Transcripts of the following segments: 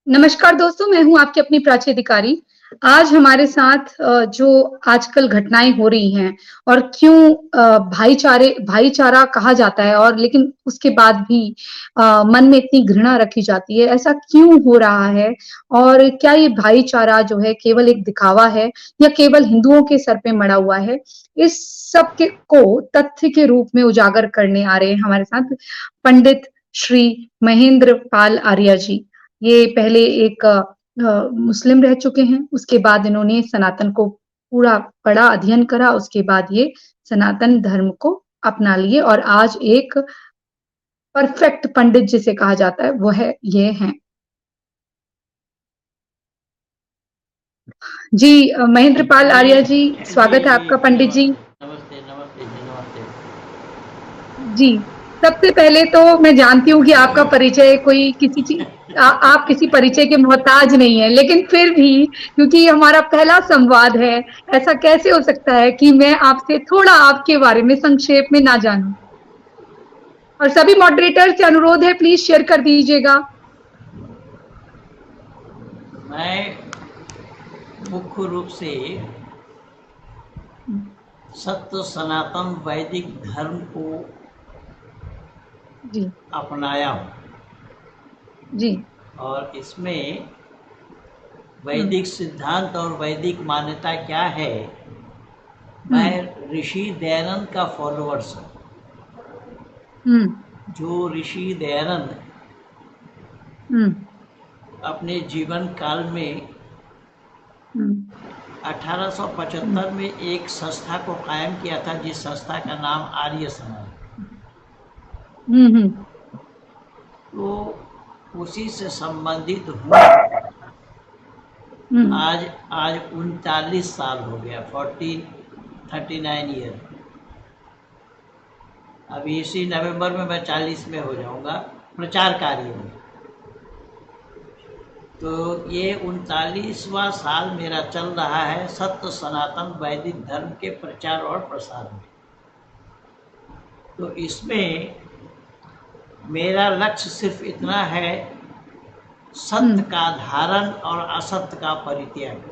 नमस्कार दोस्तों, मैं हूँ आपकी अपनी प्राची अधिकारी। आज हमारे साथ जो प्राची अधिकारी, आज हमारे साथ जो आजकल घटनाएँ हो रही हैं और क्यों भाईचारा कहा जाता है और लेकिन उसके बाद भी मन में इतनी घृणा रखी जाती है, ऐसा क्यों हो रहा है? और क्या ये भाईचारा जो है केवल एक दिखावा है या केवल हिंदुओं के सर पे मढ़ा हुआ है? इस सब के को तथ्य के रूप में उजागर करने आ रहे हैं हमारे साथ पंडित श्री महेंद्र पाल आर्य जी। ये पहले एक मुस्लिम रह चुके हैं, उसके बाद इन्होंने सनातन को पूरा पढ़ा, अध्ययन करा, उसके बाद ये सनातन धर्म को अपना लिए और आज एक परफेक्ट पंडित जिसे कहा जाता है, ये हैं। जी महेंद्र पाल आर्य जी, जी, स्वागत है जी, आपका पंडित जी। नमस्ते, नमस्ते, नमस्ते जी, नमस्ते। जी, सबसे पहले तो मैं जानती हूँ कि आपका परिचय कोई आप किसी परिचय के मोहताज नहीं हैं, लेकिन फिर भी क्योंकि ये हमारा पहला संवाद है, ऐसा कैसे हो सकता है कि मैं आपसे थोड़ा आपके बारे में संक्षेप में ना जानूँ? और सभी मॉडरेटर से अनुरोध है प्लीज़ शेयर कर दीजिएगा। मैं मुख्य रूप से सत्य सनातन वैदिक धर्म को जी, अपनाया हूँ जी। और इसमें हुँ, वैदिक सिद्धांत और वैदिक मान्यता क्या है, हुँ, मैं ऋषि दयानंद का फॉलोअर्स हूँ। हुँ, जो ऋषि दयानंद हुँ, अपने जीवन काल में हुँ, 1875 में एक संस्था को कायम किया था, जिस संस्था का नाम आर्य समाज। हुँ, हुँ, तो उसी से संबंधित हूँ। हुँ, आज आज 39 साल हो गया, 39 ईयर। अभी इसी नवंबर में मैं 40 में हो जाऊंगा प्रचार कार्य में। तो ये 39वां साल मेरा चल रहा है सत्य सनातन वैदिक धर्म के प्रचार और प्रसार में। तो इसमें मेरा लक्ष्य सिर्फ इतना है, हुँ, सत्य का धारण और असत्य का परित्याग।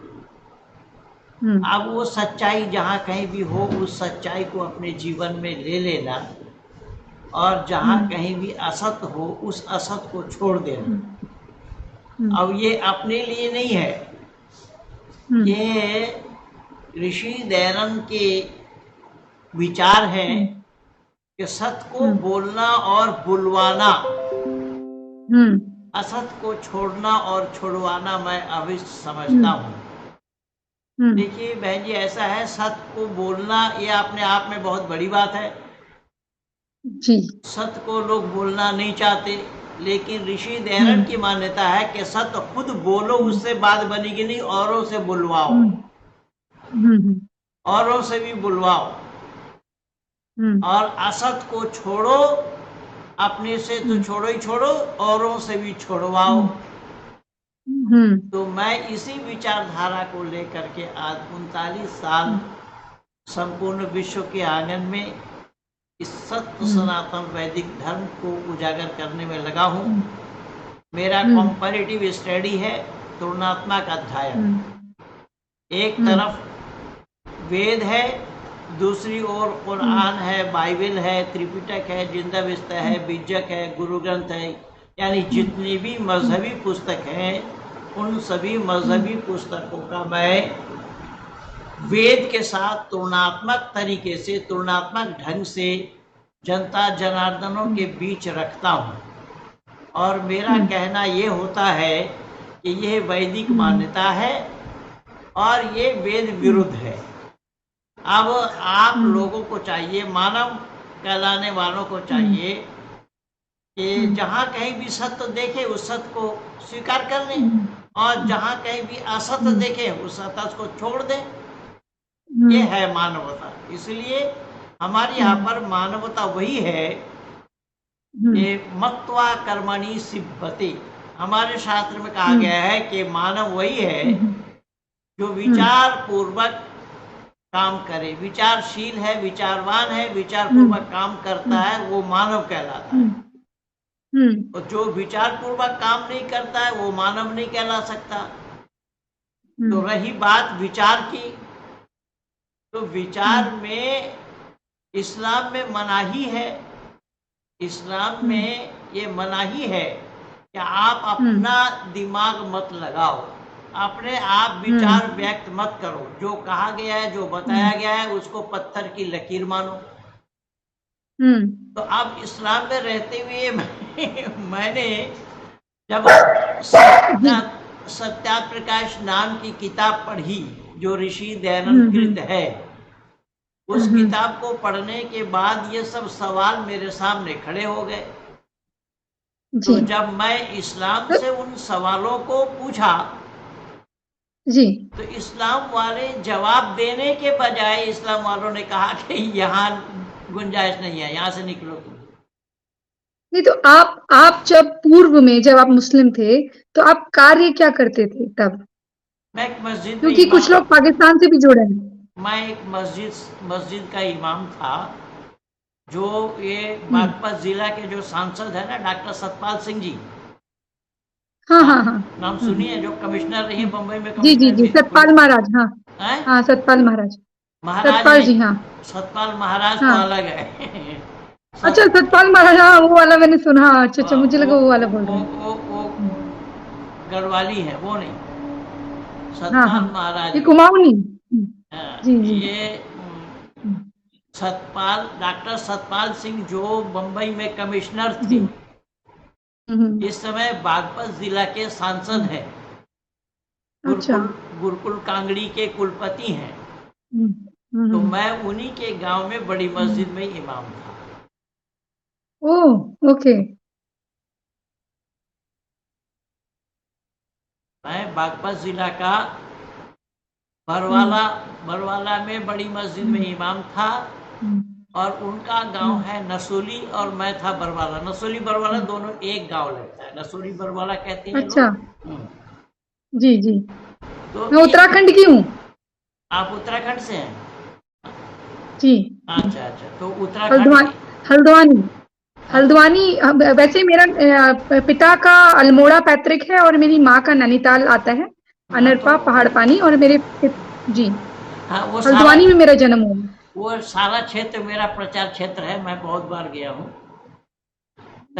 हुँ, अब वो सच्चाई जहाँ कहीं भी हो, उस सच्चाई को अपने जीवन में ले लेना, और हुँ, जहाँ कहीं भी असत्य हो उस असत्य को छोड़ हुँ, देना। हुँ, अब ये अपने लिए नहीं है, हुँ, ये ऋषि दयानंद के विचार हैं हुँ, कि सत्य को हुँ, बोलना और बुलवाना, हुँ, असत्य को छोड़ना और छुड़वाना मैं अभिष्ट हुँ, समझता हूँ। हुँ, देखिए बहन जी, ऐसा है, सत्य को बोलना ये अपने आप में बहुत बड़ी बात है। जी। सत्य को लोग बोलना नहीं चाहते, लेकिन ऋषि हुँ, दयानंद की मान्यता है कि सत्य खुद बोलो, हुँ, उससे बात बनेगी नहीं, औरों से बुलवाओ, हुँ, हुँ, हुँ, औरों से भी बुलवाओ, हुँ, और असत को छोड़ो, अपने से तो हुँ, छोड़ो ही छोड़ो, औरों से भी छोड़वाओ। हुँ, हुँ, तो मैं इसी विचारधारा को लेकर के आज 39 साल संपूर्ण विश्व के आंगन में इस सत्य हुँ, सनातन वैदिक धर्म को उजागर करने में लगा हूँ। हुँ, मेरा हुँ, कॉम्पैरेटिव स्टडी है, तुलनात्मक अध्ययन। हुँ, एक हुँ, तरफ वेद है, दूसरी ओर हुँ, कुरान है, बाइबल है, त्रिपिटक है, जिंदा बिस्तर है, बीजक है, गुरु ग्रंथ है, यानी हुँ, जितनी भी मजहबी पुस्तक हैं, उन सभी हुँ, मजहबी पुस्तकों का मैं वेद के साथ तुलनात्मक तरीके से, तुलनात्मक ढंग से जनता जनार्दनों के बीच रखता हूँ। और मेरा हुँ, कहना ये होता है कि यह वैदिक हुँ, मान्यता है और ये वेद हुँ, विरुद्ध है। अब आप हुँ, लोगों को चाहिए, मानव कहलाने वालों को हुँ, चाहिए कि हुँ, जहाँ कहीं भी सत्य देखे उस सत्य को स्वीकार कर लें, हुँ, और जहाँ कहीं भी असत्य हुँ, देखे उस असत्य को छोड़ दें। हुँ, ये है मानवता। इसलिए हमारे यहाँ हुँ, पर मानवता वही है हुँ, कि मत्वा कर्मणि सिद्धते। हमारे शास्त्र में कहा हुँ, गया है कि मानव वही है हुँ, जो हुँ, विचार पूर्वक काम करे, विचारशील है, विचारवान है, विचार हुँ, पूर्वक काम करता हुँ, है, वो मानव कहलाता हुँ, है। और जो विचार पूर्वक काम नहीं करता है वो मानव नहीं कहला सकता। तो रही बात विचार की, तो विचार में इस्लाम में मनाही है। इस्लाम में ये मनाही है कि आप अपना दिमाग मत लगाओ, अपने आप विचार व्यक्त मत करो। जो कहा गया है, जो बताया गया है, उसको पत्थर की लकीर मानो। तो अब इस्लाम में रहते हुए मैंने जब सत्याप्रकाश नाम की किताब पढ़ी, जो ऋषि दयानंद कृत है, उस किताब को पढ़ने के बाद ये सब सवाल मेरे सामने खड़े हो गए। तो जब मैं इस्लाम से उन सवालों को पूछा, जी, तो इस्लाम वाले जवाब देने के बजाय इस्लाम वालों ने कहा कि यहाँ गुंजाइश नहीं है, यहाँ से निकलो तुम। नहीं, तो आप जब पूर्व में जब आप मुस्लिम थे, तो आप कार्य क्या करते थे तब? मैं एक मस्जिद में क्योंकि कुछ लोग पाकिस्तान से भी जुड़े हैं। मैं एक मस्जिद का इमाम था। जो ये बागपत जिला के जो सांसद है ना, डॉक्टर सतपाल सिंह जी, हाँ हाँ हाँ, नाम सुनिए, जो कमिश्नर रही बम्बई में। जी जी जी, सतपाल महाराज, हाँ हाँ, सतपाल महाराज, महाराज सतपाल जी, हाँ, सतपाल महाराज तो हाँ, अलग है। अच्छा, सतपाल महाराज, हाँ, वो वाला मैंने सुना। अच्छा अच्छा, मुझे लगा वो वाला बोल रहे हैं। वो गढ़वाली है, वो नहीं, हाँ सतपाल हाँ, महाराज। ये कुमाऊनी। जी जी, ये सतपाल, डॉक्टर सतपाल सिंह जो बम्बई में कमिश्नर थे, इस समय बागपत जिला के सांसद हैं। अच्छा, गुरुकुल कांगड़ी के कुलपति हैं। तो मैं उन्हीं के गांव में बड़ी मस्जिद में इमाम था। ओह, ओके। मैं बागपत जिला का बरवाला में बड़ी मस्जिद में इमाम था, और उनका गांव है नसोली, और मैं था बरवाला। नसोली बरवाला दोनों एक गांव लगता है, नसोली बरवाला कहते हैं अच्छा, जी जी, तो मैं उत्तराखंड की हूँ। आप उत्तराखंड से हैं? जी। अच्छा अच्छा, तो उत्तराखंड, हल्द्वानी, हल्द्वानी। वैसे मेरा पिता का अल्मोड़ा पैतृक है, और मेरी माँ का नैनीताल आता है, अनरपा पहाड़ पानी। और मेरे जी, वो हल्द्वानी में मेरा जन्म हुआ। वो सारा क्षेत्र मेरा प्रचार क्षेत्र है, मैं बहुत बार गया हूँ।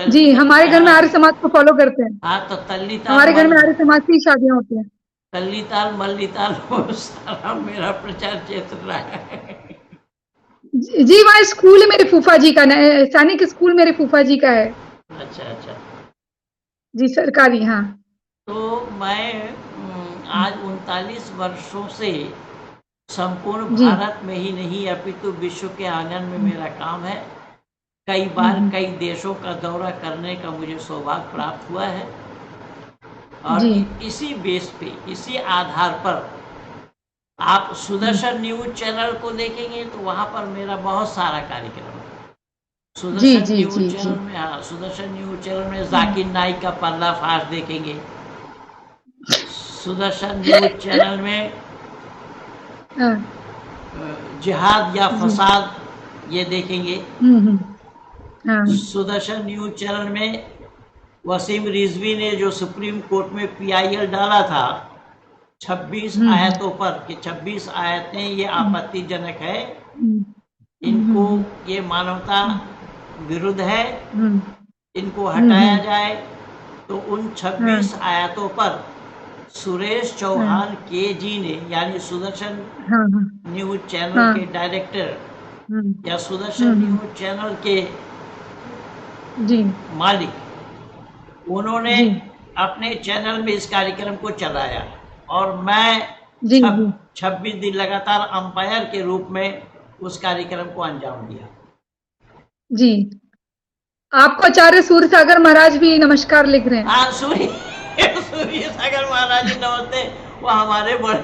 जी, हमारे घर में आर्य समाज को फॉलो करते हैं। हाँ, तो तल्लीताल, हमारे घर में आर्य समाज की शादियां होती हैं। तल्लीताल मल्लीताल वो सारा मेरा प्रचार क्षेत्र रहा है। जी, वहाँ स्कूल मेरे फूफा जी का, सैनिक स्कूल मेरे फूफा जी का है। अच्छा अच्छा, जी, सरकारी, हाँ। तो मैं आज 39 वर्षों से संपूर्ण भारत में ही नहीं, अपितु विश्व के आंगन में मेरा काम है। कई बार कई देशों का दौरा करने का मुझे सौभाग्य प्राप्त हुआ है, और इसी बेस पे, इसी आधार पर आप सुदर्शन न्यूज चैनल को देखेंगे तो वहां पर मेरा बहुत सारा कार्यक्रम है। सुदर्शन न्यूज चैनल में, हाँ, सुदर्शन न्यूज चैनल में जाकिर नाइक का पर्दाफाश देखेंगे। सुदर्शन न्यूज चैनल में जिहाद या फसाद ये देखेंगे। सुदर्शन न्यूज चैनल में वसीम रिजवी ने जो सुप्रीम कोर्ट में PIL डाला था 26 आयतों पर, कि 26 आयतें ये आपत्तिजनक है, इनको, ये मानवता विरुद्ध है, इनको हटाया जाए। तो उन 26 आयतों पर सुरेश चौहान के जी ने, यानी सुदर्शन न्यूज चैनल के डायरेक्टर या सुदर्शन न्यूज चैनल के मालिक, उन्होंने अपने चैनल में इस कार्यक्रम को चलाया, और मैं 26 दिन लगातार अंपायर के रूप में उस कार्यक्रम को अंजाम दिया। जी, आपको आचार्य सूर्य सागर महाराज भी नमस्कार लिख रहे हैं। हाँ, सूर्य सागर महाराज जी नमस्ते, वो हमारे बड़े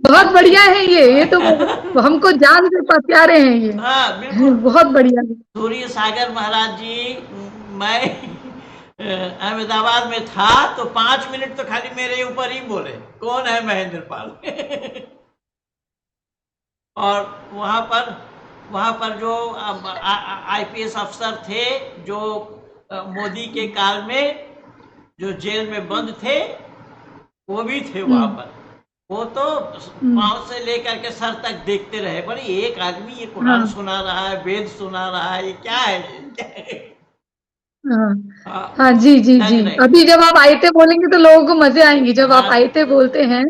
बहुत बढ़िया है ये तो हमको जान से प्यारे हैं ये। हाँ बिल्कुल, बहुत बढ़िया। सूर्य सागर महाराज जी, मैं अहमदाबाद में था तो 5 मिनट तो खाली मेरे ऊपर ही बोले, कौन है महेंद्र पाल। और वहां पर वहाँ पर जो आईपीएस अफसर थे, जो मोदी के काल में जो जेल में बंद थे, वो भी थे वहाँ हम्म, पर। वो तो हम्म, पाँव से लेकर के सर तक देखते रहे, पर एक आदमी ये कुरान हाँ, सुना रहा है, वेद सुना रहा है, ये क्या है? हाँ, हाँ, हाँ, जी, जी, जी। दंग रहे। अभी जब आप आयते बोलेंगे तो लोगों को मजे आएंगे जब आप हाँ, आयते तो बोलते हैं।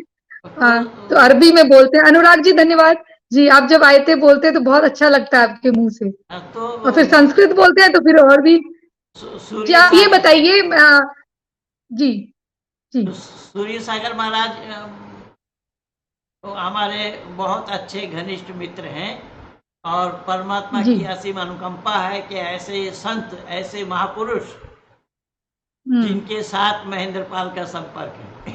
तो हाँ, तो अरबी में बोलते हैं। अनुराग जी धन्यवाद। जी, आप जब आयते बोलते हैं तो बहुत अच्छा लगता है आपके मुंह से। तो और फिर संस्कृत बोलते हैं तो फिर और भी। जी, सूर्य आप ये सागर, बताइए। जी, जी, तो सूर्य सागर महाराज तो हमारे बहुत अच्छे घनिष्ठ मित्र हैं, और परमात्मा जी, की असीम अनुकंपा है कि ऐसे संत, ऐसे महापुरुष हम्म, जिनके साथ महेंद्र पाल का संपर्क है।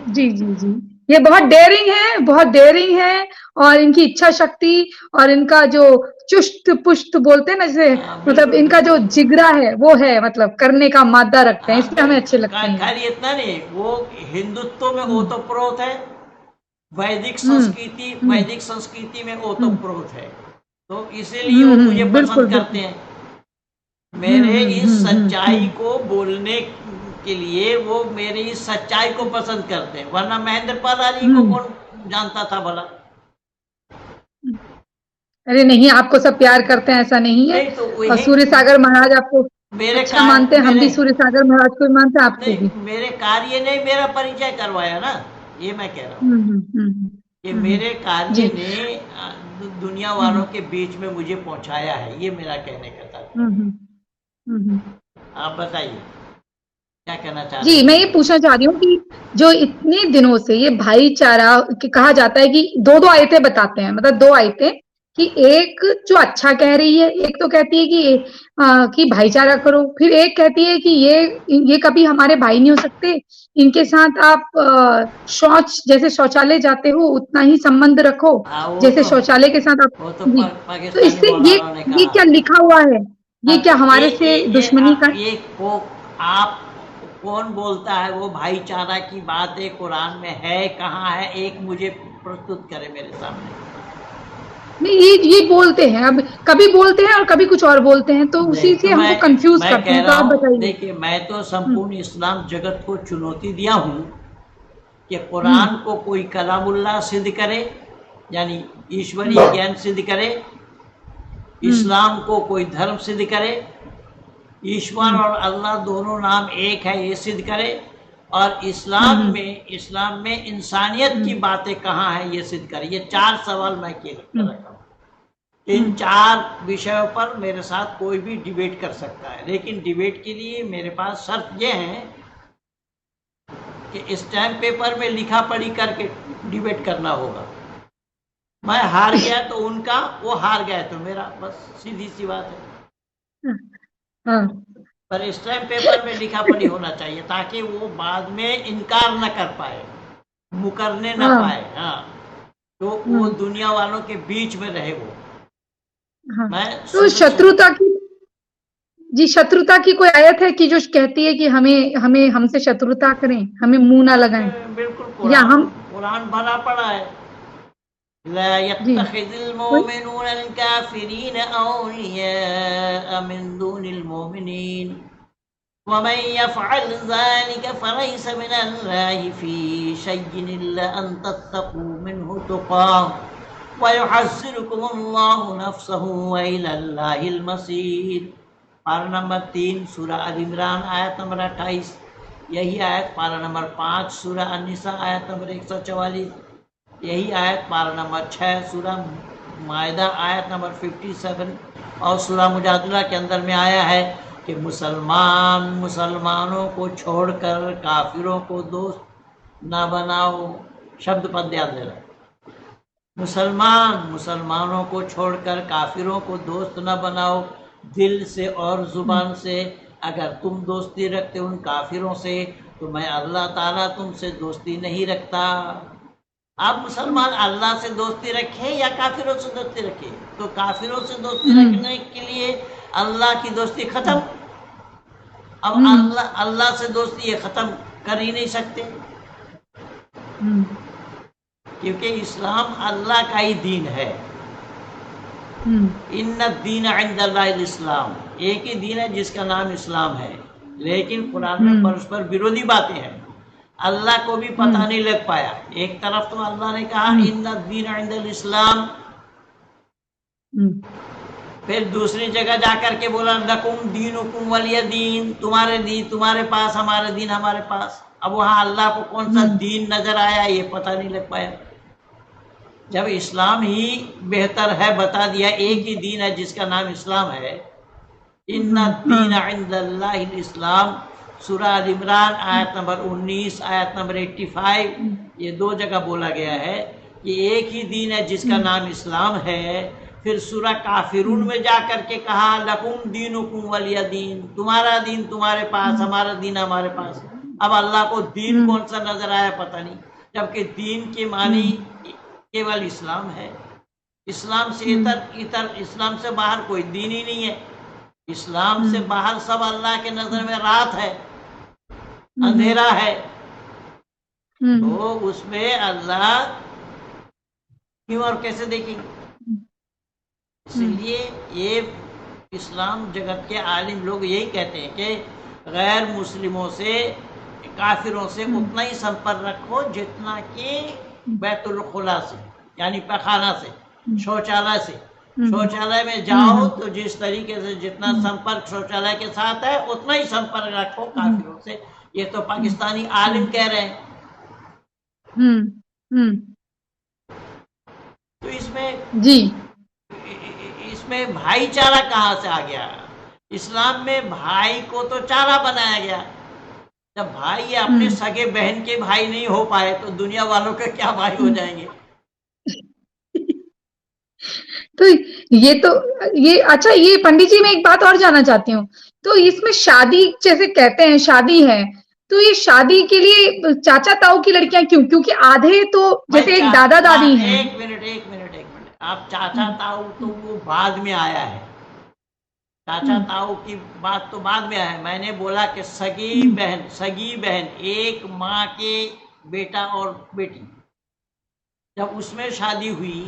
जी, जी, जी। ये बहुत डेयरिंग है, बहुत डेयरिंग है। और इनकी इच्छा शक्ति और इनका जो चुस्त पुष्ट बोलते हैं ना, जैसे मतलब बिल्कुल इनका जो बिल्कुल। जिगरा है वो है, मतलब करने का मादा रखते हैं, हाँ, इसलिए हमें अच्छे लगते हैं। खाली इतना नहीं, वो हिंदुत्व में हम्म, ओतप्रोत है, हम्म, हम्म, वैदिक संस्कृति में हम्म, ओतप्रोत है, तो इसीलिए वो मुझे बिल्कुल, पसंद करते बिल्कुल। हैं। मेरे इस सच्चाई हम्म, को बोलने के लिए वो मेरी इस सच्चाई को पसंद करते हैं, वरना महेंद्र पाल जी को हम्म। कौन जानता था भला? अरे नहीं, आपको सब प्यार करते हैं ऐसा नहीं है। नहीं तो और वही सूर्य सागर महाराज आपको मेरे अच्छा कार्य मानते हैं, हम मेरे भी सूर्य सागर महाराज को ही मानते हैं, आपको भी। नहीं, मेरे कार्य ने मेरा परिचय करवाया ना, ये मैं कह रहा हूँ हम्म, हम्म, कि हम्म, मेरे कार्य जी, ने दुनिया वालों हम्म, के बीच में मुझे पहुंचाया है, ये मेरा कहने का हम्म, तात्पर्य। हम्म। आप बताइए क्या कहना चाह रहे जी, हैं मैं मेरे ये बारे पूछना चाह रही हूँ कि जो इतने दिनों से ये भाईचारा कहा जाता है कि दो दो आयतें बताते हैं, मतलब दो आयतें, कि एक जो अच्छा कह रही है, एक तो कहती है कि भाईचारा करो, फिर एक कहती है कि ये कभी हमारे भाई नहीं हो सकते, इनके साथ आप शौच जैसे शौचालय जाते हो उतना ही संबंध रखो हाँ, जैसे शौचालय के साथ आप। वो तो जी, तो पाकिस्तानी इससे मौलानाओं ने ये कहा। क्या लिखा हुआ है? ये हाँ, क्या तो हमारे से दुश्मनी का? ये को आप कौन बोलता है वो भाईचारा की बात है कुरान में है कहाँ है? एक मुझे प्रस्तुत करे मेरे सामने। नहीं, ये बोलते हैं, अब कभी बोलते हैं और कभी कुछ और बोलते हैं, तो नहीं उसी तो से हमको कंफ्यूज मैं करते कह हैं, तो रहा आप हूँ, बताइए। देखिए मैं तो हम्म, संपूर्ण इस्लाम जगत को चुनौती दिया हूँ कि हम्म, कुरान को कोई कलामुल्लाह सिद्ध करे, यानी ईश्वरीय ज्ञान सिद्ध करे, हम्म, इस्लाम को कोई धर्म सिद्ध करे, ईश्वर हम्म, और अल्लाह दोनों नाम एक है ये सिद्ध करे, और हम्म, इस्लाम में इंसानियत की हम्म, बातें कहाँ है ये सिद्ध करे। ये चार सवाल मैं किए कर हम्म, रखा हूँ। इन हम्म, चार विषयों पर मेरे साथ कोई भी डिबेट कर सकता है, लेकिन डिबेट के लिए मेरे पास शर्त ये है कि स्टैम्प पेपर में लिखा पढ़ी करके डिबेट करना होगा। मैं हार गया तो उनका, वो हार गया तो मेरा, बस सीधी सी बात है। हाँ, पर स्टैम्प पेपर में लिखा पढ़ी होना चाहिए ताकि वो बाद में इनकार न कर पाए, मुकरने न हाँ, पाए। हाँ, तो वो हम्म, दुनिया वालों के बीच में रहे वो। हाँ। मैं तो शुद्ध शत्रुता की, जी, शत्रुता की कोई आयत है कि जो कहती है कि हमें हमें हमसे शत्रुता करें, हमें मुंह ना लगाएं, बिल्कुल या कुरान, हम? कुरान भरा पड़ा है। ला जी, यत्तखिज़ुल कोई? मोमिनून अल काफिरीन औलिया मिन दूनिल मोमिनीन वमन यफ़अल ज़ालिक फलैस मिनल्लाहि फ़ी शय्इन इल्ला अन तत्तक़ू मिन्हु तुक़ाह वयुहज़्ज़िरुकुमुल्लाहु नफ़्सहु व इलल्लाहिल मसीर। पारा नंबर 3 सूरह अल इमरान आयत नंबर 28, यही आयत पारा नंबर 5 सूरह अन-निसा आयत नंबर 144, यही आयत पारा नंबर 6 सूरह मायदा आयत नंबर 57, और सूरह मुजादला के अंदर में आया है कि मुसलमान मुसलमानों को छोड़कर काफिरों को दोस्त ना बनाओ। शब्द पद याद लेना, मुसलमान मुसलमानों को छोड़कर काफिरों को दोस्त न बनाओ, दिल से और हम्म, जुबान से। अगर तुम दोस्ती रखते उन काफिरों से तो मैं अल्लाह ताला तुमसे दोस्ती नहीं रखता। आप मुसलमान अल्लाह से दोस्ती रखें या काफिरों से दोस्ती रखें, तो काफिरों से दोस्ती हम्म, रखने के लिए अल्लाह की दोस्ती खत्म। अब हम्म, अल्लाह अल्लाह से दोस्ती ये खत्म कर ही नहीं सकते, हम्म, क्योंकि इस्लाम अल्लाह का ही दीन है। इन्ना दीन इंदल्लाहिल इस्लाम, एक ही दीन है जिसका नाम इस्लाम है। लेकिन कुरान में परस्पर विरोधी बातें हैं, अल्लाह को भी पता नहीं लग पाया। एक तरफ तो अल्लाह ने कहा इन्ना दीन इंदल इस्लाम, फिर दूसरी जगह जाकर के बोला लकुम दीनुकुम वलिय दीन, तुम्हारे दीन तुम्हारे पास, हमारे दीन हमारे पास। अब वहां अल्लाह को कौन सा दीन नजर आया ये पता नहीं लग पाया। जब इस्लाम ही बेहतर है, बता दिया एक ही दीन है जिसका नाम इस्लाम है। इन्ना दीन इंदल्लाहिल इस्लाम, सूरह अल इमरान आयत नंबर 19, आयत नंबर 85, ये 2 जगह बोला गया है कि एक ही दीन है जिसका नाम इस्लाम है। फिर सूरह काफिरून में जाकर के कहा लकुम दीनुकुम वलिय दीन, तुम्हारा दीन तुम्हारे पास, हमारा दीन हमारे पास। अब अल्लाह को दीन कौन सा नजर आया पता नहीं, जबकि दीन के मानी केवल इस्लाम है। इस्लाम से इतर इस्लाम से बाहर कोई दीन ही नहीं है। इस्लाम से बाहर सब अल्लाह के नजर में रात है, अंधेरा है। तो उसमें अल्लाह क्यों और कैसे देखेंगे? इसलिए ये इस्लाम जगत के आलिम लोग यही कहते हैं कि गैर मुस्लिमों से, काफिरों से उतना ही संपर्क रखो जितना कि बैतुल खुला से, यानी पैखाना से, शौचालय से। शौचालय में जाओ तो जिस तरीके से जितना संपर्क शौचालय के साथ है उतना ही संपर्क रखो काफिरों से। ये तो पाकिस्तानी आलिम कह रहे हैं। तो इसमें भाईचारा कहाँ से आ गया? इस्लाम में भाई को तो चारा बनाया गया। जब भाई अपने सगे बहन के भाई नहीं हो पाए तो दुनिया वालों के क्या भाई हो जाएंगे? तो ये अच्छा, ये पंडित जी मैं एक बात और जानना चाहती हूँ। तो इसमें शादी जैसे कहते हैं शादी है, तो ये शादी के लिए चाचा ताऊ की लड़कियां क्यों? क्योंकि आधे तो जैसे एक दादा दादी हैं। एक मिनट, आप चाचा ताऊ तो वो बाद में आया है। चाचा ताऊ की बात तो बाद में आया है। मैंने बोला कि सगी बहन, एक माँ के बेटा और बेटी, जब उसमें शादी हुई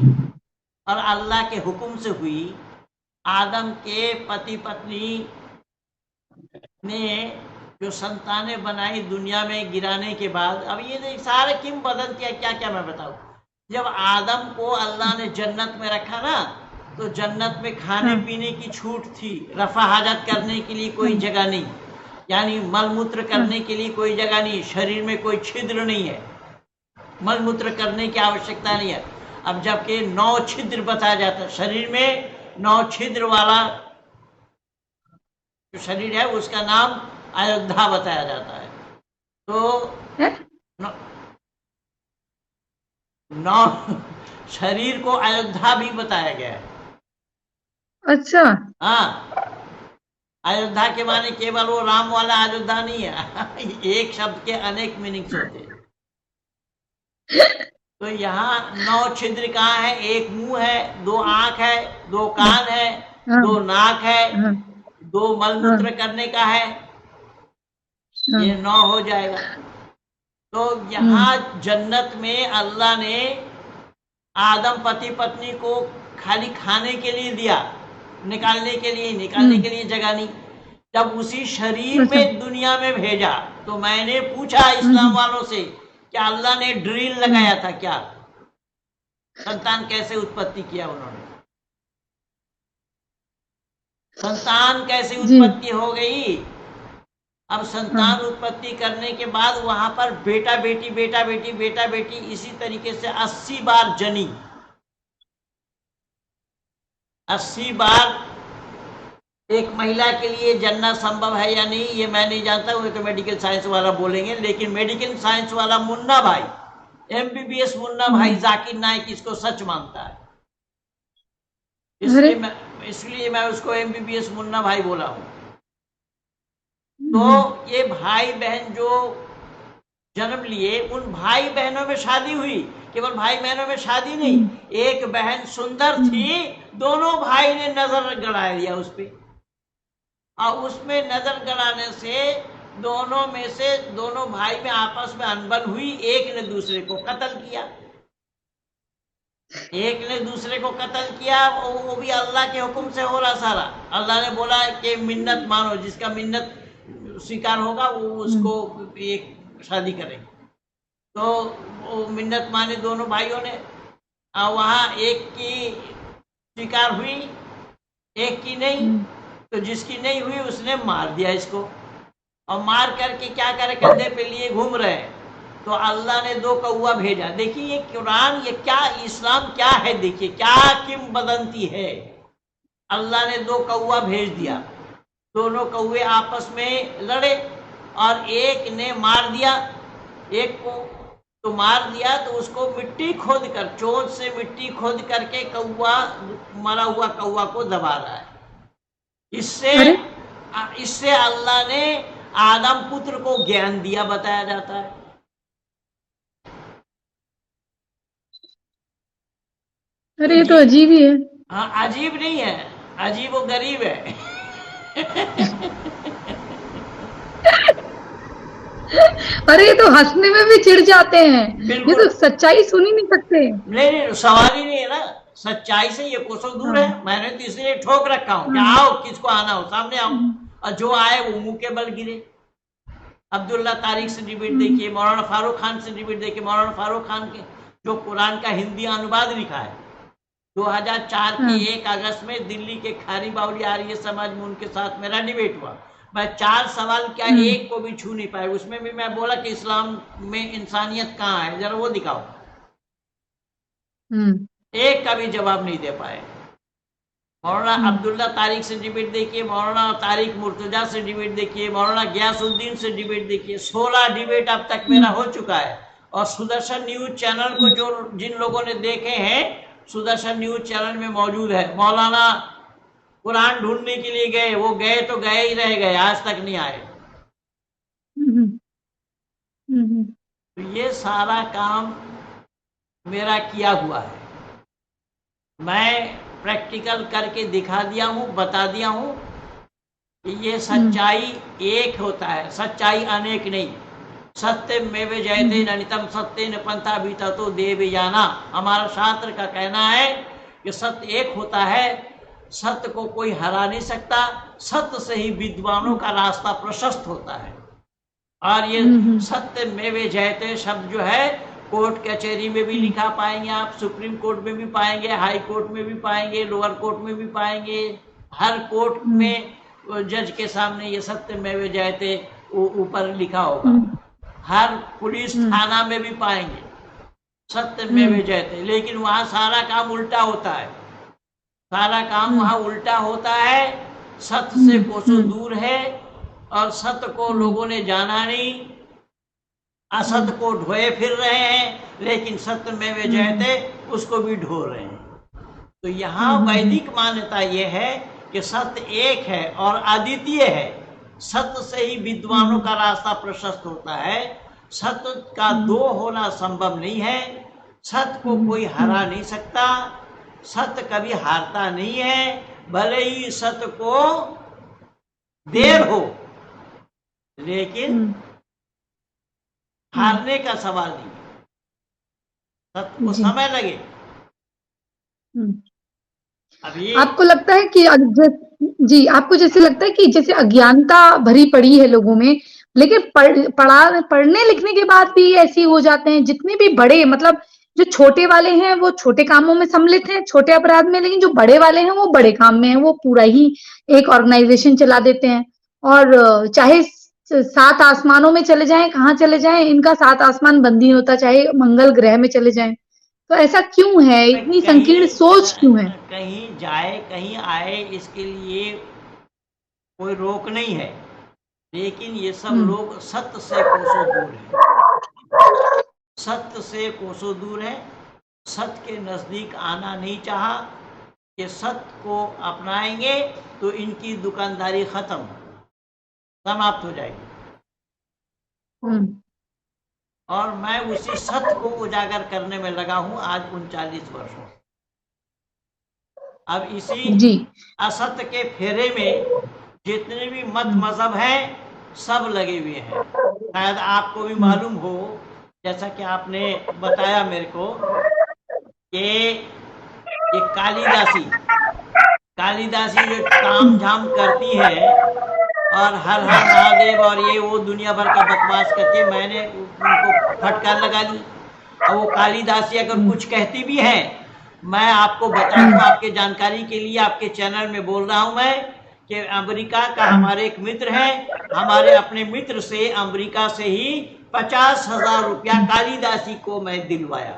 और अल्लाह के हुक्म से हुई, आदम के पति पत्नी ने जो संतानें बनाई दुनिया में गिराने के बाद, अब ये सारे किंवदंती क्या क्या मैं बताऊं। जब आदम को अल्लाह ने जन्नत में रखा ना, तो जन्नत में खाने पीने की छूट थी, रफा हाजत करने के लिए कोई जगह नहीं, यानी मलमूत्र करने के लिए कोई जगह नहीं, शरीर में कोई छिद्र नहीं है, मलमूत्र करने की आवश्यकता नहीं है। अब जबकि 9 छिद्र बताया जाता है, शरीर में 9 छिद्र वाला जो शरीर है उसका नाम अयोध्या बताया जाता है। तो 9 शरीर को अयोध्या भी बताया गया है। अच्छा, हाँ, अयोध्या के माने केवल वो राम वाला अयोध्या नहीं है। एक शब्द के अनेक मीनिंग्स होते हैं। तो यहाँ 9 छिद्र कहाँ है? एक मुंह है, 2 आंख है, 2 कान है, 2 नाक है, 2 मलमूत्र करने का है, ये 9 हो जाएगा। तो यहाँ जन्नत में अल्लाह ने आदम पति पत्नी को खाली खाने के लिए दिया, निकालने के लिए जगह नहीं। जब उसी शरीर में दुनिया में भेजा, तो मैंने पूछा इस्लाम वालों से क्या अल्लाह ने ड्रिल लगाया था क्या? संतान कैसे उत्पत्ति किया उन्होंने? संतान कैसे उत्पत्ति हो गई? अब संतान उत्पत्ति करने के बाद वहां पर बेटा बेटी इसी तरीके से 80 बार जनी, 80 बार एक महिला के लिए जनना संभव है या नहीं ये मैं नहीं जानता, वो तो मेडिकल साइंस वाला बोलेंगे। लेकिन मेडिकल साइंस वाला मुन्ना भाई, MBBS मुन्ना भाई जाकिर नाइक इसको सच मानता है। इसलिए मैं उसको MBBS मुन्ना भाई बोला हूं। तो ये भाई बहन जो जन्म लिए, उन भाई बहनों में शादी हुई। केवल भाई बहनों में शादी नहीं, एक बहन सुंदर थी, दोनों भाई ने नजर गड़ा दिया उस पर, और उसमें नजर गड़ाने से दोनों भाई में आपस में अनबन हुई, एक ने दूसरे को कत्ल किया। एक ने दूसरे को कत्ल किया, वो भी अल्लाह के हुक्म से हो रहा सारा। अल्लाह ने बोला कि मिन्नत मानो, जिसका मिन्नत स्वीकार होगा वो उसको एक शादी करेंगे। तो वो मिन्नत माने दोनों भाइयों ने, वहाँ एक की स्वीकार हुई, एक की नहीं। तो जिसकी नहीं हुई उसने मार दिया इसको, और मार करके क्या करे, कंधे पे लिए घूम रहे हैं। तो अल्लाह ने 2 कौआ भेजा। देखिए ये कुरान, ये क्या इस्लाम क्या है, देखिए क्या किंवदंती है। अल्लाह ने 2 कौआ भेज दिया, दोनों कौए आपस में लड़े और एक ने मार दिया एक को। तो मार दिया तो उसको मिट्टी खोद कर, चोंच से मिट्टी खोद करके कौआ, मरा हुआ कौआ को दबा रहा है। इससे अरे इससे अल्लाह ने आदम पुत्र को ज्ञान दिया, बताया जाता है। तो अरे, ये तो अजीब ही है। हाँ, अजीब नहीं है, अजीब वो गरीब है। अरे, ये तो हंसने में भी चिढ़ जाते हैं। ये बिल्कुल तो सच्चाई सुन ही नहीं सकते। नहीं, नहीं सवाल ही नहीं है ना, सच्चाई से ये कोसों दूर है। हाँ। मैंने तो इसलिए ठोक रखा हूं कि हाँ। आओ, किसको आना हो सामने आओ, हम्म। और जो आए वो मुंह के बल गिरे। अब्दुल्ला तारिक से डिबेट हम्म। देखिए, मौलाना फारूक खान से डिबेट देखिए। मौलाना फारूक खान के जो कुरान का हिंदी अनुवाद लिखा है, 2004 की हाँ। 1 अगस्त में दिल्ली के खारी बावली आर्य समाज में उनके साथ मेरा डिबेट हुआ। मैं 4 सवाल क्या हम्म। एक को भी छू नहीं पाए। उसमें भी मैं बोला कि इस्लाम में इंसानियत कहाँ है, जरा वो दिखाओ। हम्म। एक का भी जवाब नहीं दे पाए। मौलाना हम्म। अब्दुल्ला तारिक से डिबेट देखिए, मौलाना तारिक मुर्तजा से डिबेट देखिए, मौलाना गयासुद्दीन से डिबेट देखिए। 16 डिबेट अब तक मेरा हो चुका है। और सुदर्शन न्यूज चैनल को जो जिन लोगों ने देखे हैं, सुदर्शन न्यूज चैनल में मौजूद है। मौलाना कुरान ढूंढने के लिए गए, वो गए तो गए ही रह गए, आज तक नहीं आए। हम्म। हम्म। तो ये सारा काम मेरा किया हुआ है, मैं प्रैक्टिकल करके दिखा दिया हूं, बता दिया हूं कि ये सच्चाई एक होता है, सच्चाई अनेक नहीं। सत्यम में वे जयते ननितम सत्य न पंथा बीता तो देव जाना। हमारा शास्त्र का कहना है कि सत्य एक होता है, सत्य को कोई हरा नहीं सकता, सत्य से ही विद्वानों का रास्ता प्रशस्त होता है। और ये सत्य में वे जयते शब्द जो है, कोर्ट कचहरी में भी लिखा पाएंगे आप, सुप्रीम कोर्ट में भी पाएंगे, हाई कोर्ट में भी पाएंगे, लोअर कोर्ट में भी पाएंगे। हर कोर्ट में जज के सामने ये सत्य में वे जयते ऊपर लिखा होगा। हर पुलिस थाना में भी पाएंगे सत्य में वे जयते। लेकिन वहां सारा काम उल्टा होता है, सारा काम वहां उल्टा होता है, सत्य से कोसों दूर है। और सत्य को लोगों ने जाना नहीं, असत्य को ढोए फिर रहे हैं, लेकिन सत्य में वे जयते उसको भी ढो रहे हैं। तो यहाँ वैदिक मान्यता ये है कि सत्य एक है और अद्वितीय है। सत्य से ही विद्वानों का रास्ता प्रशस्त होता है। सत्य का दो होना संभव नहीं है। सत्य को कोई हरा नहीं सकता, सत्य कभी हारता नहीं है, भले ही सत्य को देर हो, लेकिन हारने का सवाल नहीं, सत्य को समय लगे। अभी आपको लगता है कि जी, आपको जैसे लगता है कि जैसे अज्ञानता भरी पड़ी है लोगों में, लेकिन पढ़ने लिखने के बाद भी ऐसे हो जाते हैं। जितने भी बड़े, मतलब जो छोटे वाले हैं वो छोटे कामों में सम्मिलित हैं, छोटे अपराध में, लेकिन जो बड़े वाले हैं वो बड़े काम में हैं। वो पूरा ही एक ऑर्गेनाइजेशन चला देते हैं। और चाहे 7 आसमानों में चले जाएं, कहाँ चले जाएं, इनका 7 आसमान बंद नहीं होता, चाहे मंगल ग्रह में चले जाएं। तो ऐसा क्यों है? इतनी संकीर्ण सोच क्यों है? कहीं जाए कहीं आए, इसके लिए कोई रोक नहीं है। लेकिन ये सब लोग सत्य से कोसों दूर है, सत्य से कोसों दूर है, सत्य के नजदीक आना नहीं चाहा। ये सत्य को अपनाएंगे तो इनकी दुकानदारी खत्म, समाप्त हो जाएगी। और मैं उसी सत्य को उजागर करने में लगा हूं आज 39 वर्षों। अब इसी असत्य के फेरे में जितने भी मत मजहब हैं सब लगे हुए हैं। शायद आपको भी मालूम हो, जैसा कि आपने बताया मेरे को, ये कालिदासी जो ताम झाम करती है और हर हर महादेव और ये वो दुनिया भर का बकवास करके मैंने उनको फटकार लगा दी। और वो कालिदासी अगर कुछ कहती भी है, मैं आपको बता दूं, आपके जानकारी के लिए आपके चैनल में बोल रहा हूं मैं कि अमेरिका का हमारे एक मित्र है, हमारे अपने मित्र से अमेरिका से ही 50,000 रुपया कालिदासी को मैं दिलवाया।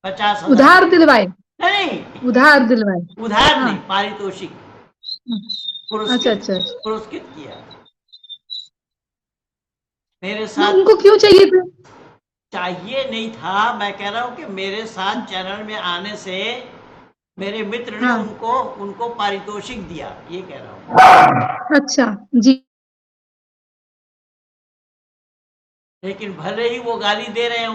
50,000 उधार दिलवाए? नहीं, उधार दिलवाए? उधार हाँ। नहीं, पारितोषिक अच्छा अच्छा। पुरस्कृत किया मेरे तो साथ। उनको क्यों चाहिए था? चाहिए नहीं था, मैं कह रहा हूं कि मेरे साथ चैनल में आने से मेरे मित्र ने हाँ। उनको पारितोषिक दिया, ये कह रहा हूं। अच्छा जी। लेकिन भले ही वो गाली दे रहे हो,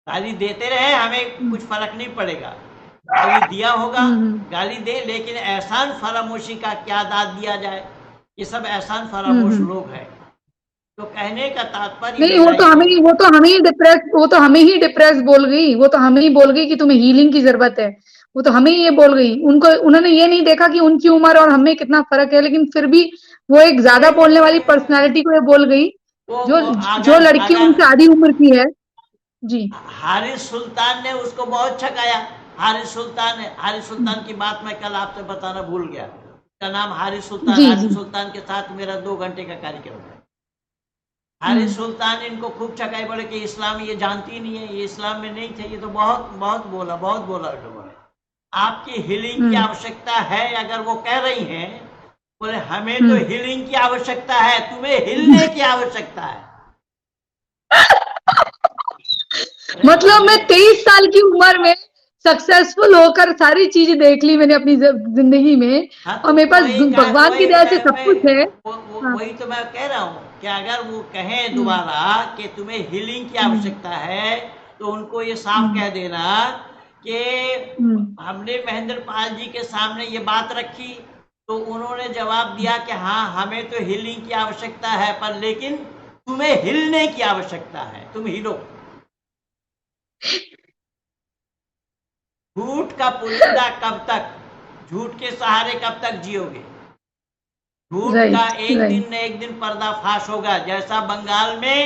गाली देते रहे, हमें कुछ फर्क नहीं पड़ेगा। गाली दिया होगा, गाली दे, लेकिन एहसान फरामोशी का क्या दाद दिया जाए? ये सब एहसान फरामोश लोग हैं। तो कहने का तात्पर्य नहीं, वो तो हमें ही डिप्रेस बोल गई। वो तो हमें ही बोल गई कि तुम्हें हीलिंग की जरूरत है। वो तो हमें ही ये बोल गई। उन्होंने ये नहीं देखा कि उनकी उम्र और हमें कितना फर्क है, लेकिन फिर भी वो एक ज्यादा बोलने वाली पर्सनालिटी को ये बोल गई जो लड़की उनसे आधी उम्र की है। जी। हारिस सुल्तान ने उसको बहुत छकाया। हारिस सुल्तान की बात मैं कल आपसे बताना भूल गया। उसका नाम हारिस सुल्तान के साथ मेरा 2 घंटे का कार्यक्रम है। हारिस सुल्तान इनको खूब छकाई, बोले कि इस्लाम ये जानती नहीं है, ये इस्लाम में नहीं थे, ये तो बहुत बोला। आपकी हीलिंग की आवश्यकता है अगर वो कह रही हैं, बोले हमें तो हीलिंग की आवश्यकता है, तुम्हें हिलने की आवश्यकता है। मतलब मैं 23 साल की उम्र में सक्सेसफुल होकर सारी चीजें देख ली मैंने अपनी जिंदगी में। हाँ, और मेरे पास भगवान की दया से सब कुछ है। वही तो मैं कह रहा हूँ कि अगर वो कहें दोबारा कि तुम्हें हीलिंग की आवश्यकता है, तो उनको ये साफ कह देना कि हमने महेंद्र पाल जी के सामने ये बात रखी, तो उन्होंने जवाब दिया कि हाँ हमें तो हीलिंग की आवश्यकता है, पर लेकिन तुम्हें हिलने की आवश्यकता है, तुम हिलो। झूठ का पुलिंदा कब तक, झूठ के सहारे कब तक जियोगे? झूठ का एक दिन न एक दिन पर्दाफाश होगा, जैसा बंगाल में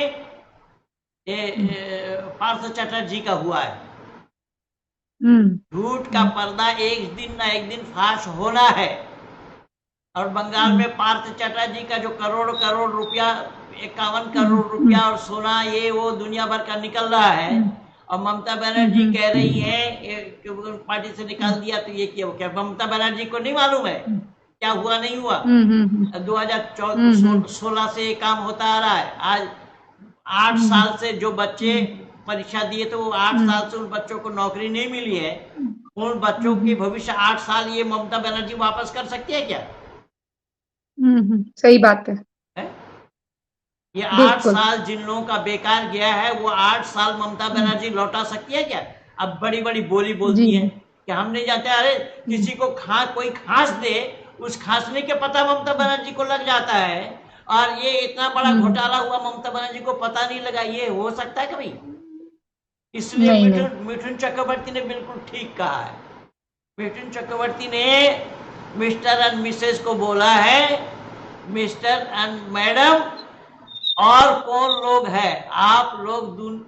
पार्थ चटर्जी का हुआ है। झूठ का पर्दा एक दिन न एक दिन फाश होना है। और बंगाल में पार्थ चटर्जी का जो करोड़ रुपया, 51 करोड़ रुपया और सोना ये वो दुनिया भर का निकल रहा है, और ममता बनर्जी कह रही है कि पार्टी से निकाल दिया, तो ये क्या ममता बनर्जी को नहीं मालूम है क्या हुआ नहीं हुआ? 2016 से ये काम होता आ रहा है। आज 8 साल से जो बच्चे परीक्षा दिए, तो वो 8 साल से उन बच्चों को नौकरी नहीं मिली है। उन बच्चों की भविष्य 8 साल ये ममता बनर्जी वापस कर सकती है क्या? सही बात है। ये 8 साल जिन लोगों का बेकार गया है, वो 8 साल ममता बनर्जी लौटा सकती है क्या? अब बड़ी बड़ी बोली बोलती है कि हम नहीं जानते। अरे किसी को कोई खांस दे, उस खांसने के पता ममता बनर्जी को लग जाता है, और ये इतना बड़ा घोटाला हुआ ममता बनर्जी को पता नहीं लगा। ये हो सकता है कभी? इसलिए मिथुन चक्रवर्ती ने बिल्कुल ठीक कहा है। मिथुन चक्रवर्ती ने मिस्टर एंड मिसेस को बोला है, मिस्टर एंड मैडम, और कौन लोग हैं आप लोग,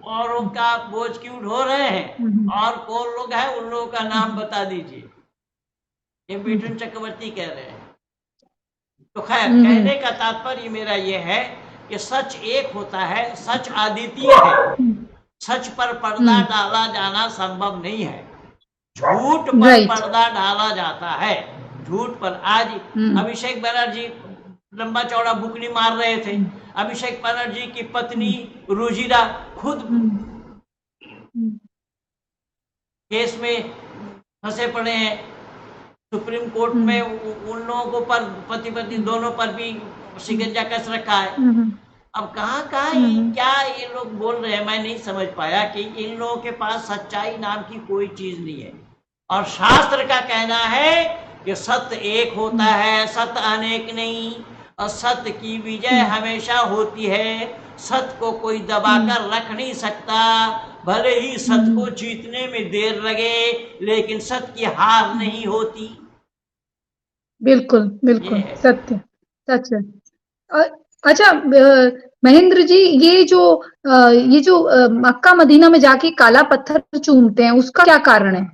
औरों का बोझ क्यों ढो रहे हैं, और कौन लोग हैं उन लोगों का नाम बता दीजिए। ये मिथुन चक्रवर्ती कह रहे हैं। तो खैर, कहने का तात्पर्य मेरा ये है कि सच एक होता है, सच अद्वितीय है। सच पर पर्दा डाला जाना संभव नहीं है, झूठ पर पर्दा डाला जाता है। झूठ पर आज अभिषेक बनर्जी लंबा चौड़ा बुकनी मार रहे थे। अभिषेक बनर्जी की पत्नी रुजिरा खुद केस में फंसे पड़े हैं। सुप्रीम कोर्ट में उन लोगों को पर पति पत्नी दोनों पर भी शिकंजा कस रखा है। अब कहाँ क्या ये लोग बोल रहे हैं, मैं नहीं समझ पाया कि इन लोगों के पास सच्चाई नाम की कोई चीज नहीं है। और शास्त्र का कहना है कि सत्य एक होता है, सत्य अनेक नहीं, और सत्य की विजय हमेशा होती है। सत्य को कोई दबाकर रख नहीं सकता, भले ही सत्य को जीतने में देर लगे, लेकिन सत्य की हार नहीं होती। बिल्कुल, बिल्कुल, ये है। सत्य, सच है। अच्छा, महेंद्र जी, ये जो मक्का मदीना में जाके काला पत्थर चूमते हैं, उसका क्या कारण है?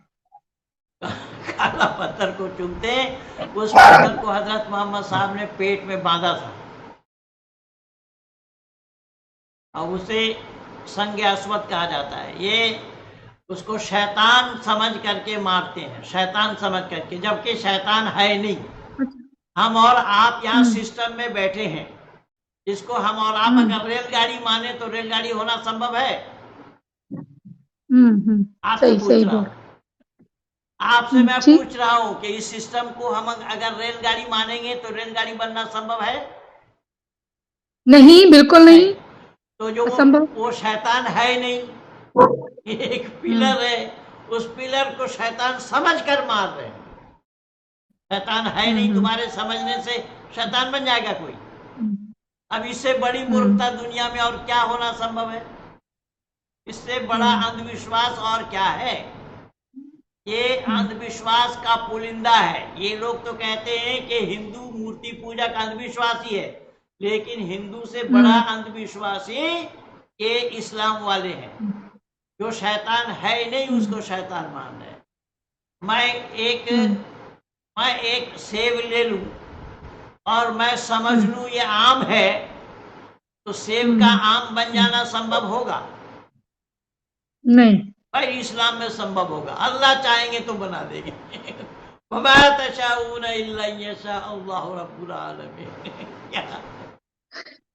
काला पत्थर को चूमते हैं, उस पत्थर को हजरत मोहम्मद साहब ने पेट में बांधा था और उसे संग अस्वद कहा जाता है। ये उसको शैतान समझ करके मारते हैं, शैतान समझ करके, जबकि शैतान है नहीं। हम और आप यहाँ सिस्टम में बैठे हैं, इसको हम और आप अगर रेलगाड़ी माने तो रेलगाड़ी होना संभव है? आपसे सही पूछ सही रहा बोल। हूँ, आपसे मैं जी। पूछ रहा हूँ कि इस सिस्टम को हम अगर रेलगाड़ी मानेंगे तो रेलगाड़ी बनना संभव है? नहीं, बिल्कुल नहीं। नहीं। तो जो असंभव। वो शैतान है नहीं, एक पिलर है, उस पिलर को शैतान समझ कर मार रहे हैं। शैतान है नहीं, तुम्हारे समझने से शैतान बन जाएगा कोई? अब इससे बड़ी मूर्खता दुनिया में और क्या होना संभव है? इससे बड़ा अंधविश्वास और क्या है? ये अंधविश्वास का पुलिंदा है। ये लोग तो कहते हैं कि हिंदू मूर्ति पूजा का अंधविश्वासी है, लेकिन हिंदू से बड़ा अंधविश्वासी ये इस्लाम वाले हैं, जो शैतान है नहीं उसको शैतान मान रहे हैं। मैं एक सेब ले लूं और मैं समझ लूं ये आम है, तो सेब का आम बन जाना संभव होगा? नहीं। भाई इस्लाम में संभव होगा, अल्लाह चाहेंगे तो बना देंगे। वमा तशाऊन इल्ला यशाअल्लाहु रब्बुल आलमीन। क्या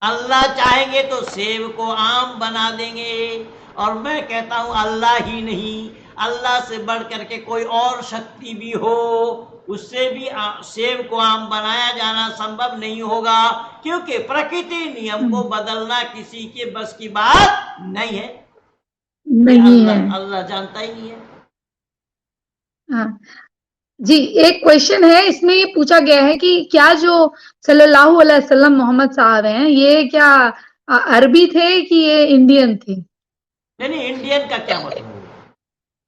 अल्लाह चाहेंगे तो सेब को आम बना देंगे? और मैं कहता हूं अल्लाह ही नहीं, अल्लाह से बढ़ करके कोई और शक्ति भी हो, उससे भी सेब को आम बनाया जाना संभव नहीं होगा, क्योंकि प्रकृति नियम को बदलना किसी के बस की बात नहीं है। नहीं है। अल्लाह जानता ही नहीं है। हाँ जी, एक क्वेश्चन है, इसमें ये पूछा गया है कि क्या जो सल्लल्लाहु अलैहि वसल्लम मोहम्मद साहब हैं, ये क्या अरबी थे कि ये इंडियन थे? नहीं, इंडियन का क्या मतलब है?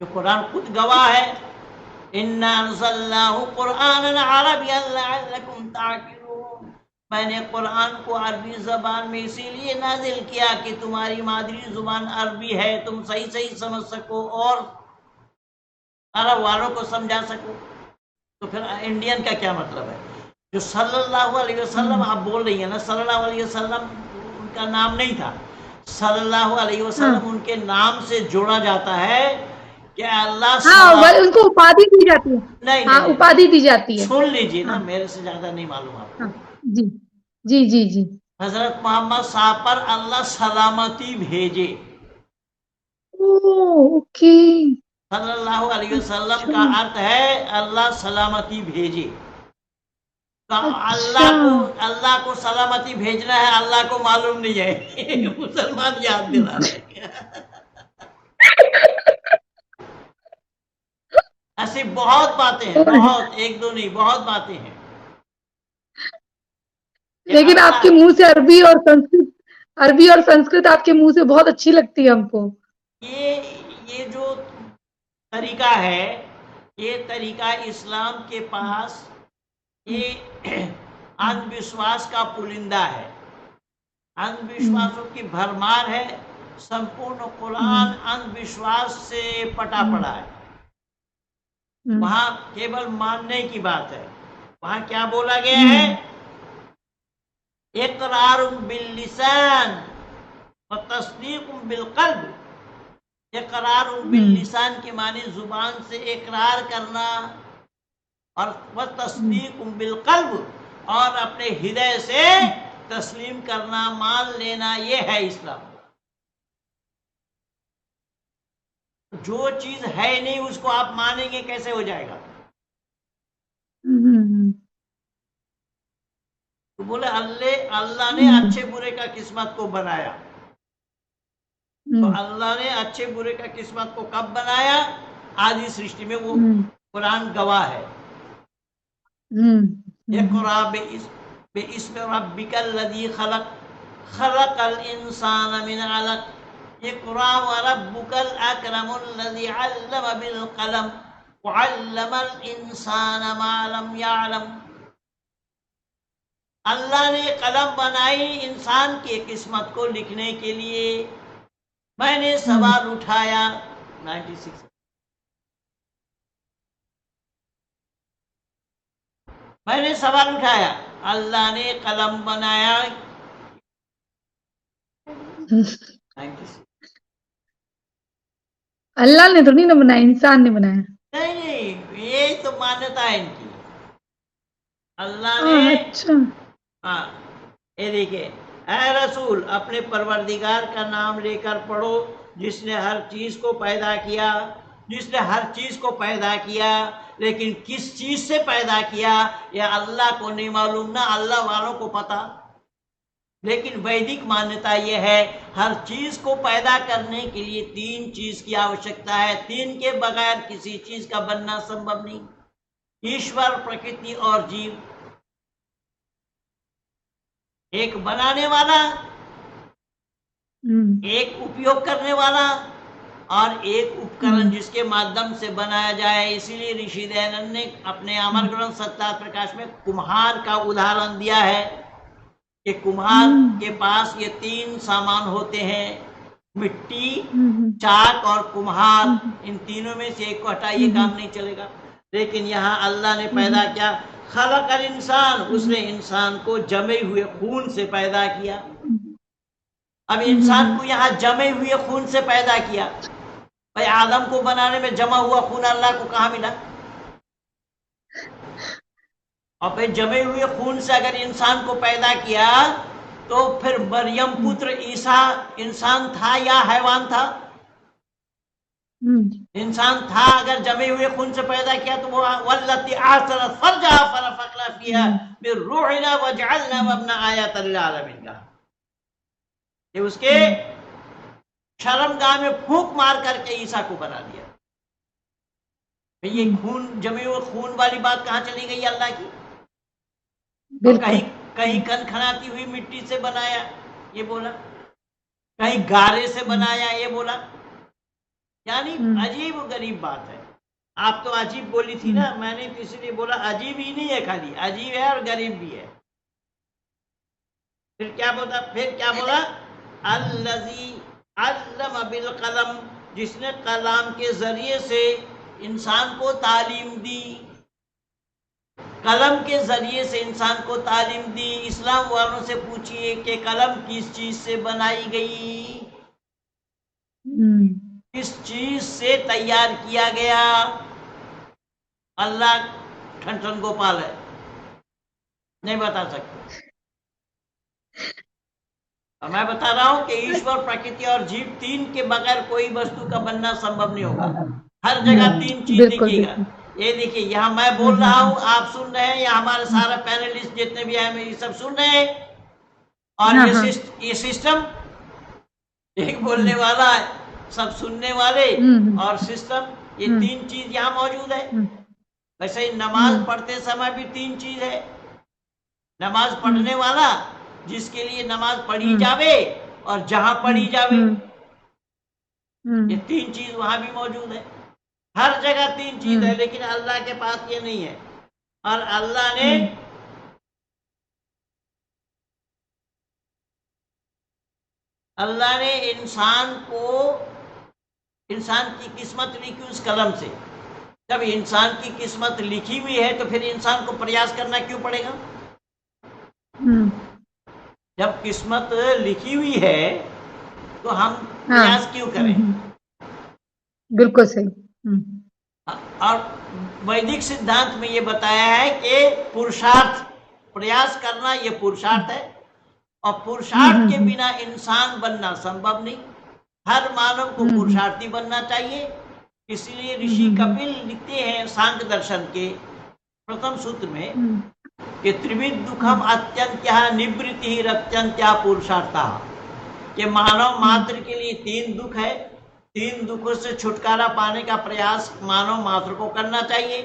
तो कुरान खुद गवाह है, इन्ना अंज़लनाहु कुरआनन अरबिय्यन लअल्लकुम ताक़िलून। मैंने कुरान को अरबी जबान में इसीलिए नाजिल किया कि तुम्हारी मादरी जुबान अरबी है, तुम सही सही समझ सको और अरब वालों को समझा सको। तो फिर इंडियन का क्या मतलब है? जो सल्लल्लाहु अलैहि वसल्लम आप बोल रही है ना, सल्लल्लाहु अलैहि वसल्लम उनका नाम नहीं था। सल्लल्लाहु अलैहि वसल्लम उनके नाम से जोड़ा जाता है कि अल्लाह उनको उपाधि दी जाती है। नहीं, हाँ, उपाधि दी जाती है। सुन लीजिए ना, मेरे से ज्यादा नहीं मालूम आपको। जी जी जी जी। हजरत मोहम्मद साहब पर अल्लाह सलामती भेजे। ओके। सल्लल्लाहु अलैहि वसल्लम का अर्थ है अल्लाह सलामती भेजे। तो अल्लाह को सलामती भेजना है, अल्लाह को मालूम नहीं है। मुसलमान याद दिला रहे। ऐसी बहुत बातें हैं, बहुत, एक दो नहीं, बहुत बातें हैं। लेकिन आपके मुंह से अरबी और संस्कृत आपके मुंह से बहुत अच्छी लगती है हमको। ये जो तरीका है, ये तरीका इस्लाम के पास ये अंधविश्वास का पुलिंदा है, अंधविश्वासों की भरमार है। संपूर्ण कुरान अंधविश्वास से पटा पड़ा है। वहां केवल मानने की बात है। वहां क्या बोला गया है? इकरार बिल लिसान व तस्दीक बिल क़ल्ब। इकरार बिल लिसान के माने जुबान से इकरार करना, और व तस्दीक बिल क़ल्ब, और अपने हृदय से तस्लीम करना, मान लेना, ये है इस्लाम। जो चीज है नहीं उसको आप मानेंगे कैसे हो जाएगा? तो बोले अल्लाह ने अच्छे बुरे का किस्मत को बनाया। तो अल्लाह ने अच्छे बुरे का किस्मत को कब बनाया? आदि सृष्टि में। वो कुरान गवाह है। इक़रा बिइस्मि रब्बिकल लज़ी खलक़ खलक़ल इंसान मिन अलक़। इक़रा व रब्बुकल अक्रमुल्लज़ी अल्लम बिल क़लम व अल्लमल इंसान मा लम यअलम। अल्लाह ने कलम बनाई इंसान की किस्मत को लिखने के लिए। मैंने सवाल उठाया 96 मैंने सवाल उठाया, अल्लाह ने कलम बनाया 96 अल्लाह ने थोड़ी ना बनाया, इंसान ने बनाया। नहीं नहीं, ये तो मान्यता है इनकी। अल्लाह ने अच्छा। हाँ, ये देखिए, ऐ रसूल अपने परवरदिगार का नाम लेकर पढ़ो जिसने हर चीज को पैदा किया, जिसने हर चीज को पैदा किया। लेकिन किस चीज से पैदा किया यह अल्लाह को नहीं मालूम, ना अल्लाह वालों को पता। लेकिन वैदिक मान्यता यह है, हर चीज को पैदा करने के लिए 3 चीज की आवश्यकता है। 3 के बगैर किसी चीज का बनना संभव नहीं। ईश्वर, प्रकृति और जीव। एक बनाने वाला, एक उपयोग करने वाला और एक उपकरण जिसके माध्यम से बनाया जाए। इसीलिए ऋषि दयानंद ने अपने अमर ग्रंथ सत्यार्थ प्रकाश में कुम्हार का उदाहरण दिया है कि कुम्हार के पास ये 3 सामान होते हैं, मिट्टी, चाक और कुम्हार। इन तीनों में से एक को हटाइए, काम नहीं चलेगा। लेकिन यहाँ अल्लाह ने पैदा किया, खलकल इंसान, उसने इंसान को जमे हुए खून से पैदा किया। अब इंसान को यहाँ जमे हुए खून से पैदा किया। भाई आदम को बनाने में जमा हुआ खून अल्लाह को कहाँ मिला? और फिर जमे हुए खून से अगर इंसान को पैदा किया तो फिर मरियम पुत्र ईसा इंसान था या हैवान था? इंसान था। अगर जमे हुए खून से पैदा किया तो वो वल्लती आसरत फरजा फरफकना फिहा मिर रूहिना वजअलना वब्ना आयतल लिल आलमीन का। ये उसके शर्मगाह में फूंक मार करके ईसा को बना दिया। ये खून, जमे हुए खून वाली बात कहाँ चली गई अल्लाह की? तो कहीं खनखनाती हुई मिट्टी से बनाया, ये बोला, कहीं गारे से बनाया, ये बोला। यानी अजीब गरीब बात है। आप तो अजीब बोली थी ना, मैंने तो इसलिए बोला अजीब ही नहीं है, खाली अजीब है और गरीब भी है। फिर क्या बोला? अल्लज़ी अल्लम बिल कलम, जिसने कलाम के जरिए से इंसान को तालीम दी। कलम के जरिए से इंसान को तालीम दी। इस्लाम वालों से पूछिए कि कलम किस चीज से बनाई गई, किस चीज से तैयार किया गया? अल्लाह ठन गोपाल है, नहीं बता सकते। मैं बता रहा हूं कि ईश्वर, प्रकृति और जीव, 3 के बगैर कोई वस्तु का बनना संभव नहीं होगा। हर जगह 3 चीज दिखेगा। ये देखिए, यहाँ मैं बोल रहा हूँ, आप सुन रहे हैं, या हमारे सारे पैनलिस्ट जितने भी हैं ये सब सुन रहे हैं। और ये सिस्टम, एक बोलने वाला है, सब सुनने वाले और सिस्टम, ये 3 चीज यहाँ मौजूद है। वैसे ही नमाज पढ़ते समय भी 3 चीज है। नमाज पढ़ने वाला, जिसके लिए नमाज पढ़ी जावे और जहां पढ़ी जावे, ये 3 चीज वहां भी मौजूद है। हर जगह 3 चीज है, लेकिन अल्लाह के पास ये नहीं है। और अल्लाह ने इंसान की किस्मत लिखी उस कलम से। जब इंसान की किस्मत लिखी हुई है तो फिर इंसान को प्रयास करना क्यों पड़ेगा? जब किस्मत लिखी हुई है तो हम प्रयास क्यों करें? बिल्कुल सही। और वैदिक सिद्धांत में ये बताया है कि पुरुषार्थ, प्रयास करना ये पुरुषार्थ है। और पुरुषार्थ के बिना इंसान बनना संभव नहीं। हर मानव को पुरुषार्थी बनना चाहिए। इसलिए ऋषि कपिल लिखते हैं सांख्य दर्शन के प्रथम सूत्र में कि त्रिविध दुखम अत्यंत्या निवृत्ति अत्यंत्या पुरुषार्था, कि मानव मात्र के लिए 3 दुख है। 3 दुखों से छुटकारा पाने का प्रयास मानव मात्र को करना चाहिए।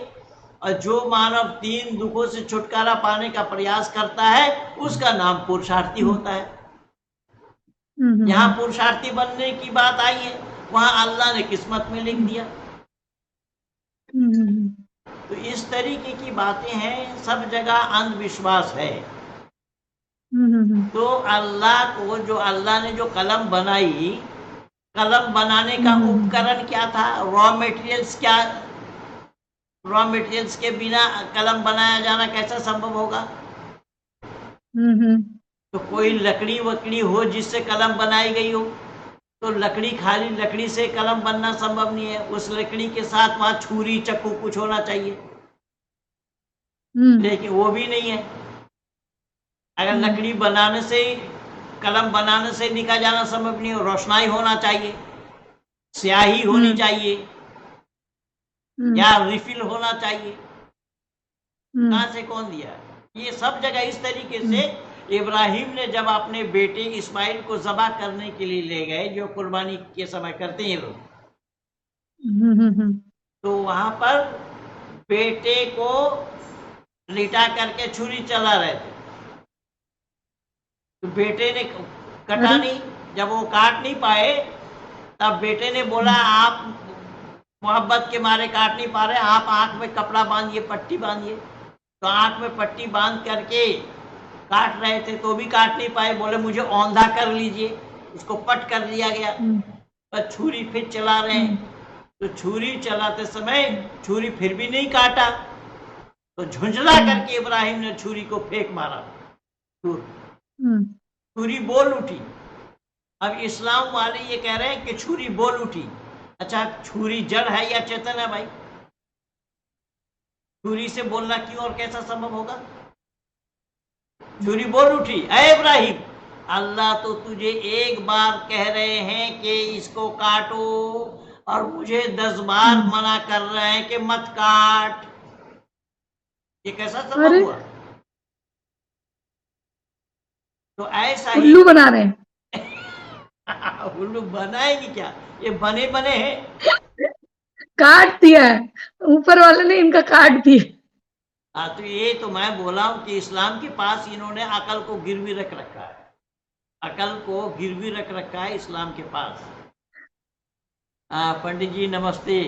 और जो मानव 3 दुखों से छुटकारा पाने का प्रयास करता है उसका नाम पुरुषार्थी होता है। यहाँ पुरुषार्थी बनने की बात आई है, वहां अल्लाह ने किस्मत में लिख दिया। तो इस तरीके की बातें हैं, सब जगह अंधविश्वास है। तो अल्लाह को, जो अल्लाह ने जो कलम बनाई, कलम बनाने का उपकरण क्या था? Raw materials. क्या रॉ मटेरियल्स के बिना कलम बनाया जाना कैसा संभव होगा? तो कोई लकड़ी वकड़ी हो जिससे कलम बनाई गई हो, तो लकड़ी, खाली लकड़ी से कलम बनना संभव नहीं है। उस लकड़ी के साथ वहां छुरी चाकू कुछ होना चाहिए, लेकिन वो भी नहीं है। अगर लकड़ी बनाने से, कलम बनाने से लिखा जाना संभव नहीं हो, रोशनाई होना चाहिए, स्याही होनी चाहिए, या रिफिल होना चाहिए। कहां से कौन दिया? ये सब जगह इस तरीके से इब्राहिम ने जब अपने बेटे इस्माइल को ज़बह करने के लिए ले गए, जो कुर्बानी के समय करते हैं लोग, तो वहां पर बेटे को लिटा करके छुरी चला रहे थे। तो बेटे ने कटा नहीं। जब वो काट नहीं पाए, तब बेटे ने बोला, आप मोहब्बत के मारे काट नहीं पा रहे, आप आंख में कपड़ा बांधिए, पट्टी बांधिए। तो आंख में पट्टी बांध करके काट रहे थे, तो भी काट नहीं पाए। बोले, मुझे औंधा कर लीजिए। उसको पट कर दिया गया। पर छुरी फिर चला रहे हैं, तो छुरी चलाते समय छुरी फिर भी नहीं काटा, तो झुंझला करके इब्राहिम ने छुरी को फेंक मारा। छुरी बोल उठी। अब इस्लाम वाले ये कह रहे हैं कि छुरी बोल उठी। अच्छा, छुरी जड़ है या चेतन है भाई? छुरी से बोलना क्यों और कैसा संभव होगा? छुरी बोल उठी, ऐ इब्राहिम, अल्लाह तो तुझे एक बार कह रहे हैं कि इसको काटो, और मुझे 10 बार मना कर रहे हैं कि मत काट। ये कैसा संभव हुआ? तो ऐसा ही उल्लू बना रहे हैं। उल्लू बनाएंगे क्या? ये बने बने हैं। काट दिया है ऊपर वाले ने, इनका काट दिया। हाँ, तो ये तो मैं बोला हूं कि इस्लाम के पास इन्होंने अकल को गिरवी रख रखा है। अकल को गिरवी रख रखा है इस्लाम के पास। पंडित जी नमस्ते।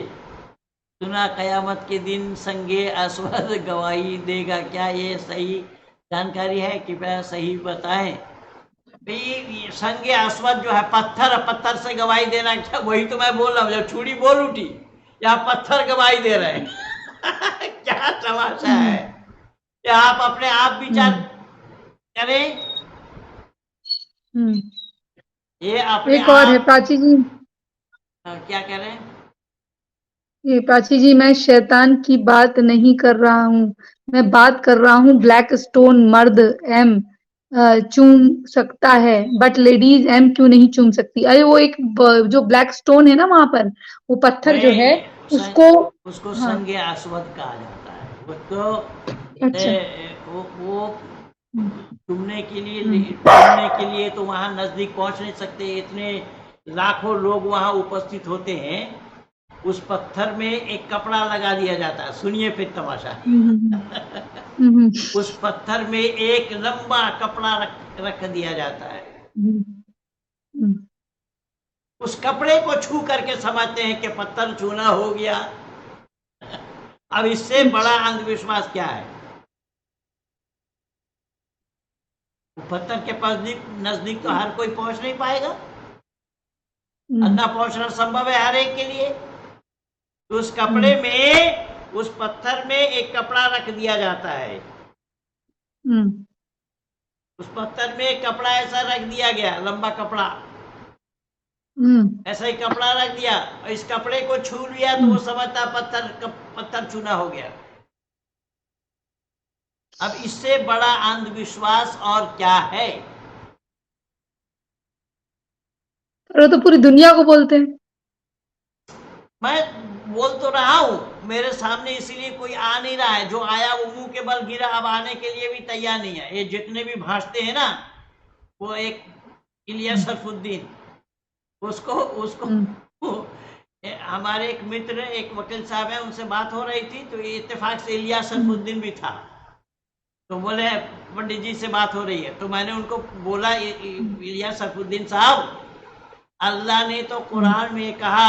सुना कयामत के दिन संगे अस्वद गवाही देगा, क्या ये सही जानकारी है? कृपया सही बताएं। भाई, संगे अस्वद जो है पत्थर से गवाही देना, क्या? वही तो मैं बोल रहा हूँ। जब छुरी बोल उठी, या पत्थर गवाही दे रहे हैं। क्या तमाशा है? क्या आप अपने आप विचार करें। ये अपने एक और है प्राची जी। क्या कह रहे हैं? ये प्राची जी, मैं शैतान की बात नहीं कर रहा हूँ, मैं बात कर रहा हूँ ब्लैक स्टोन। मर्द एम चूम सकता है, बट लेडीज एम क्यों नहीं चूम सकती? अरे वो एक जो ब्लैक स्टोन है ना, वहां पर वो पत्थर जो है, उसको हाँ, संगे अस्वद कहा जाता है। उसको अच्छा, वो चूमने के लिए तो वहां नजदीक पहुंच नहीं सकते। इतने लाखों लोग वहां उपस्थित होते हैं। उस पत्थर में एक कपड़ा लगा दिया जाता है। सुनिए फिर तमाशा। उस पत्थर में एक लंबा कपड़ा रख दिया जाता है। उस कपड़े को छू करके समझते हैं कि पत्थर छूना हो गया। अब इससे बड़ा अंधविश्वास क्या है? पत्थर के पास नजदीक तो हर कोई पहुंच नहीं पाएगा। अंधा पहुंचना संभव है हर एक के लिए। तो उस कपड़े में, उस पत्थर में एक कपड़ा रख दिया जाता है। उस पत्थर में एक कपड़ा ऐसा रख दिया गया, लंबा कपड़ा। ऐसा ही कपड़ा रख दिया, और इस कपड़े को छू लिया तो वो समझता पत्थर छूना हो गया। अब इससे बड़ा अंधविश्वास और क्या है? वो तो पूरी दुनिया को बोलते हैं। मैं बोल तो रहा हूं, मेरे सामने इसीलिए कोई आ नहीं रहा है। जो आया वो मुंह के बल गिरा, अब आने के लिए भी तैयार नहीं है। ये जितने भी भासते हैं ना, वो एक इलियास सरफुद्दीन, उसको हमारे एक मित्र, एक वकील साहब है, उनसे बात हो रही थी, तो इत्तेफाक से इलियास सरफुद्दीन भी था। तो बोले, पंडित जी से बात हो रही है, तो मैंने उनको बोला, इलियास सैफुद्दीन साहब, अल्लाह ने तो कुरान में कहा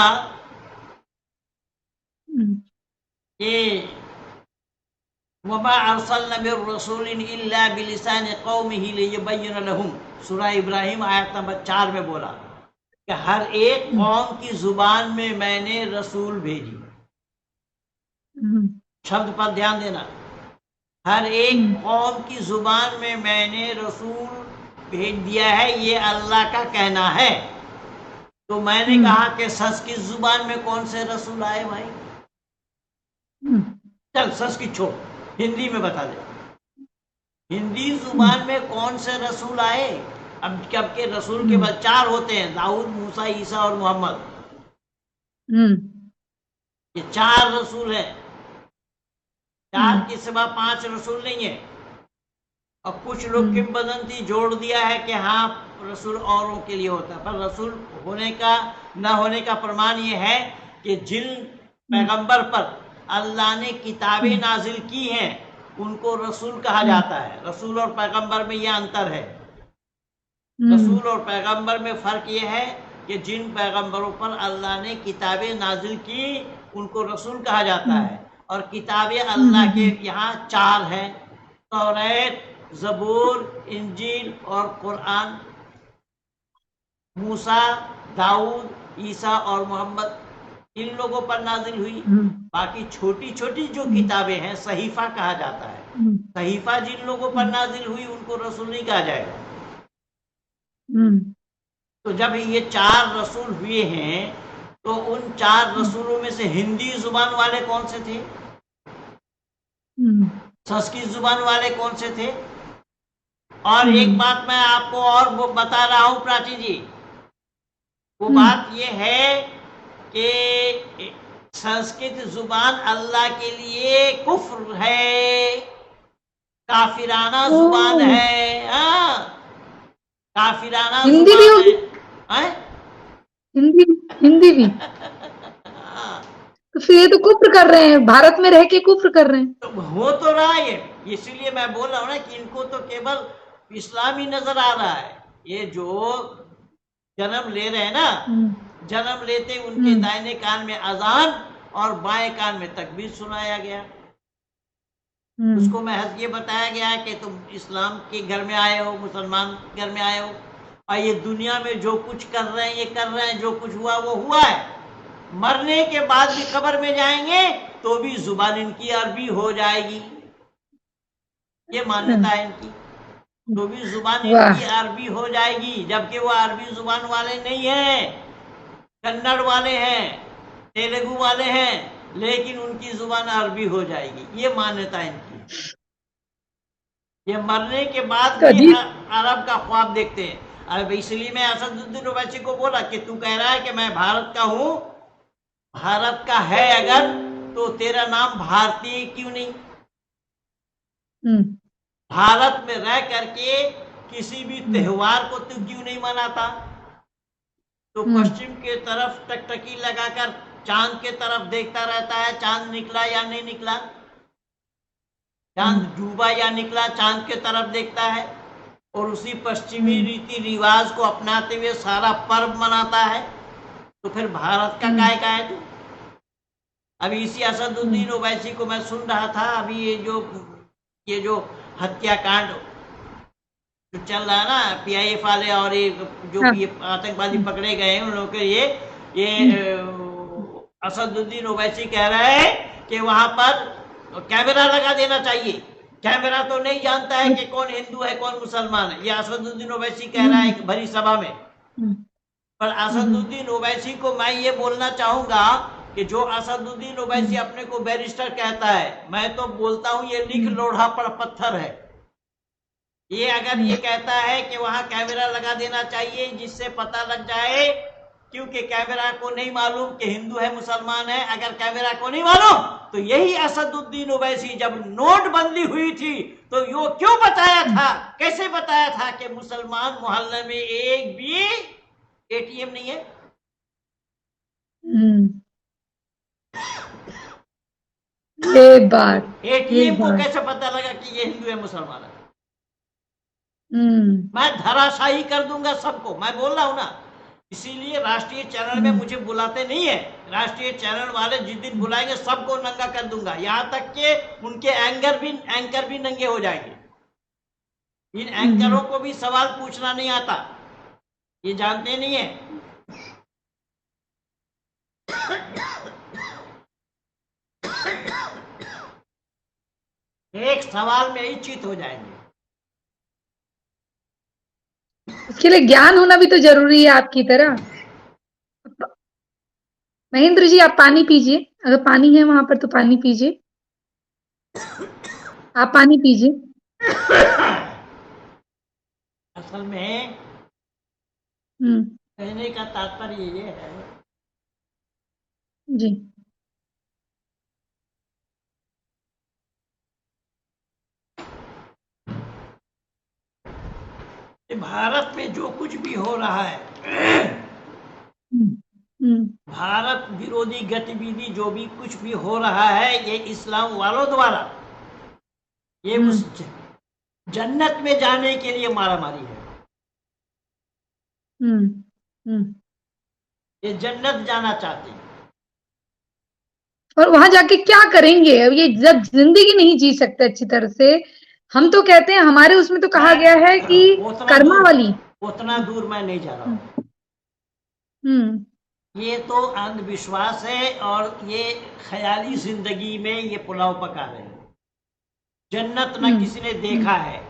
कि वमा अरसलना मिर रसूलिन इल्ला बिलिसानि कौमिही लियुबय्यिन लहुम, सूरह इब्राहिम आयत नंबर 4 में बोला कि हर एक कौम की जुबान में मैंने रसूल भेजी। शब्द पर ध्यान देना, हर एक कौम की जुबान में मैंने रसूल भेज दिया है, ये अल्लाह का कहना है। तो मैंने कहा कि संस्कृत जुबान में कौन से रसूल आए भाई? चल संस्कृत छोड़, हिंदी में बता दे, हिंदी जुबान में कौन से रसूल आए? अब कब के रसूल के बाद 4 होते हैं, दाऊद, मूसा, ईसा और मोहम्मद। ये 4 रसूल हैं, 4 के सिवा 5 रसूल नहीं है। और कुछ लोग किंवदंती जोड़ दिया है कि हाँ रसूल औरों के लिए होता है, पर रसूल होने का न होने का प्रमाण ये है कि जिन पैगंबर पर अल्लाह ने किताबें नाजिल की हैं उनको रसूल कहा जाता है। रसूल और पैगंबर में यह अंतर है। रसूल और पैगंबर में फर्क यह है कि जिन पैगंबरों पर अल्लाह ने किताबें नाजिल की उनको रसूल कहा जाता है। और किताबें अल्लाह के यहाँ 4 हैं, तौरात, ज़बूर, इंजील और कुरान। मूसा, दाऊद, ईसा और मोहम्मद, इन लोगों पर नाजिल हुई। बाकी छोटी छोटी जो किताबें हैं, सहीफा कहा जाता है, सहीफा जिन लोगों पर नाजिल हुई उनको रसूल नहीं कहा जाएगा। तो जब ये 4 रसूल हुए हैं तो उन 4 रसूलों में से हिंदी जुबान वाले कौन से थे? संस्कृत जुबान वाले कौन से थे? और एक बात मैं आपको और वो बता रहा हूं प्राची जी, वो बात ये है कि संस्कृत जुबान अल्लाह के लिए कुफ्र है, काफिराना जुबान है। हाँ, काफिराना हिंदी भी जुबान होगी? है। हिंदी भी? तो फिर ये तो कुफ्र कर रहे हैं, भारत में रह के कुफ्र कर रहे हैं। तो हो तो रहा है, इसीलिए मैं बोल रहा हूँ ना कि इनको तो केवल इस्लाम ही नजर आ रहा है। ये जो जन्म ले रहे हैं ना, जन्म लेते उनके दाहिने कान में अजान और बाएं कान में तकबीर सुनाया गया। उसको महज ये बताया गया है कि तुम इस्लाम के घर में आए हो, मुसलमान घर में आए हो, और ये दुनिया में जो कुछ कर रहे हैं ये कर रहे हैं, जो कुछ हुआ वो हुआ है। मरने के बाद भी कब्र में जाएंगे तो भी जुबान इनकी अरबी हो जाएगी, ये मान्यता है इनकी। तो भी जुबान इनकी अरबी हो जाएगी, जबकि वो अरबी जुबान वाले नहीं है, कन्नड़ वाले हैं, तेलुगु वाले हैं, लेकिन उनकी जुबान अरबी हो जाएगी, ये मान्यता इनकी। ये मरने के बाद भी अरब का ख्वाब देखते हैं। अब इसलिए मैं असदुद्दीन ओवैसी को बोला कि तू कह रहा है कि मैं भारत का हूं, भारत का है अगर तो तेरा नाम भारतीय क्यों नहीं? भारत में रह करके किसी भी त्योहार को तू क्यों नहीं मनाता? तो पश्चिम के तरफ टकटकी लगाकर चांद के तरफ देखता रहता है, चांद निकला या नहीं निकला, चांद डूबा या निकला, चांद के तरफ देखता है और उसी पश्चिमी रीति रिवाज को अपनाते हुए सारा पर्व मनाता है। तो फिर भारत का काय का है तू? अभी इसी असदुद्दीन ओवैसी को मैं सुन रहा था, अभी ये जो हत्याकांड जो चल रहा है ना, PIF वाले और ये जो भी आतंकवादी पकड़े गए हैं उन लोगों के ये असदुद्दीन ओवैसी कह रहा है कि वहां पर कैमरा लगा देना चाहिए। कैमरा तो नहीं जानता है कि कौन हिंदू है कौन मुसलमान है, ये असदुद्दीन ओवैसी कह रहा है एक भरी सभा में। पर असदुद्दीन ओवैसी को मैं ये बोलना चाहूंगा कि जो असदुद्दीन ओवैसी अपने को बैरिस्टर कहता है, मैं तो बोलता हूं ये लिख लोढ़ा पर पत्थर है। ये अगर ये कहता है कि वहां कैमरा लगा देना चाहिए जिससे पता लग जाए, क्योंकि कैमरा को नहीं मालूम कि हिंदू है मुसलमान है, अगर कैमरा को नहीं मालूम तो यही असदुद्दीन ओवैसी जब नोटबंदी हुई थी तो यो क्यों बताया था, कैसे बताया था कि मुसलमान मोहल्ले में एक भी ATM नहीं है? ये बात ATM को कैसे पता लगा कि ये हिंदू है मुसलमान है? मैं धराशायी कर दूंगा सबको, मैं बोल रहा हूं ना। इसीलिए राष्ट्रीय चैनल में मुझे बुलाते नहीं है। राष्ट्रीय चैनल वाले जिस दिन बुलाएंगे सबको नंगा कर दूंगा, यहां तक कि उनके एंकर भी नंगे हो जाएंगे। इन एंकरों को भी सवाल पूछना नहीं आता, ये जानते नहीं है। एक सवाल में ही चित हो जाएंगे। उसके लिए ज्ञान होना भी तो जरूरी है आपकी तरह। महेंद्र जी, आप पानी पीजिए, अगर पानी है वहां पर तो पानी पीजिए, आप पानी पीजिए। असल में कहने का तात्पर्य ये है जी, कि भारत में जो कुछ भी हो रहा है, भारत विरोधी गतिविधि जो भी कुछ भी हो रहा है, ये इस्लाम वालों द्वारा, ये उस जन्नत में जाने के लिए मारामारी है। ये जन्नत जाना चाहते हैं, और वहां जाके क्या करेंगे? अब ये जब जिंदगी नहीं जी सकते अच्छी तरह से, हम तो कहते हैं हमारे उसमें तो कहा गया है कि कर्मा वाली। उतना दूर मैं नहीं जा रहा हूं। ये तो अंधविश्वास है और ये ख्याली जिंदगी में ये पुलाव पका रहे हैं। जन्नत ना किसी ने देखा है,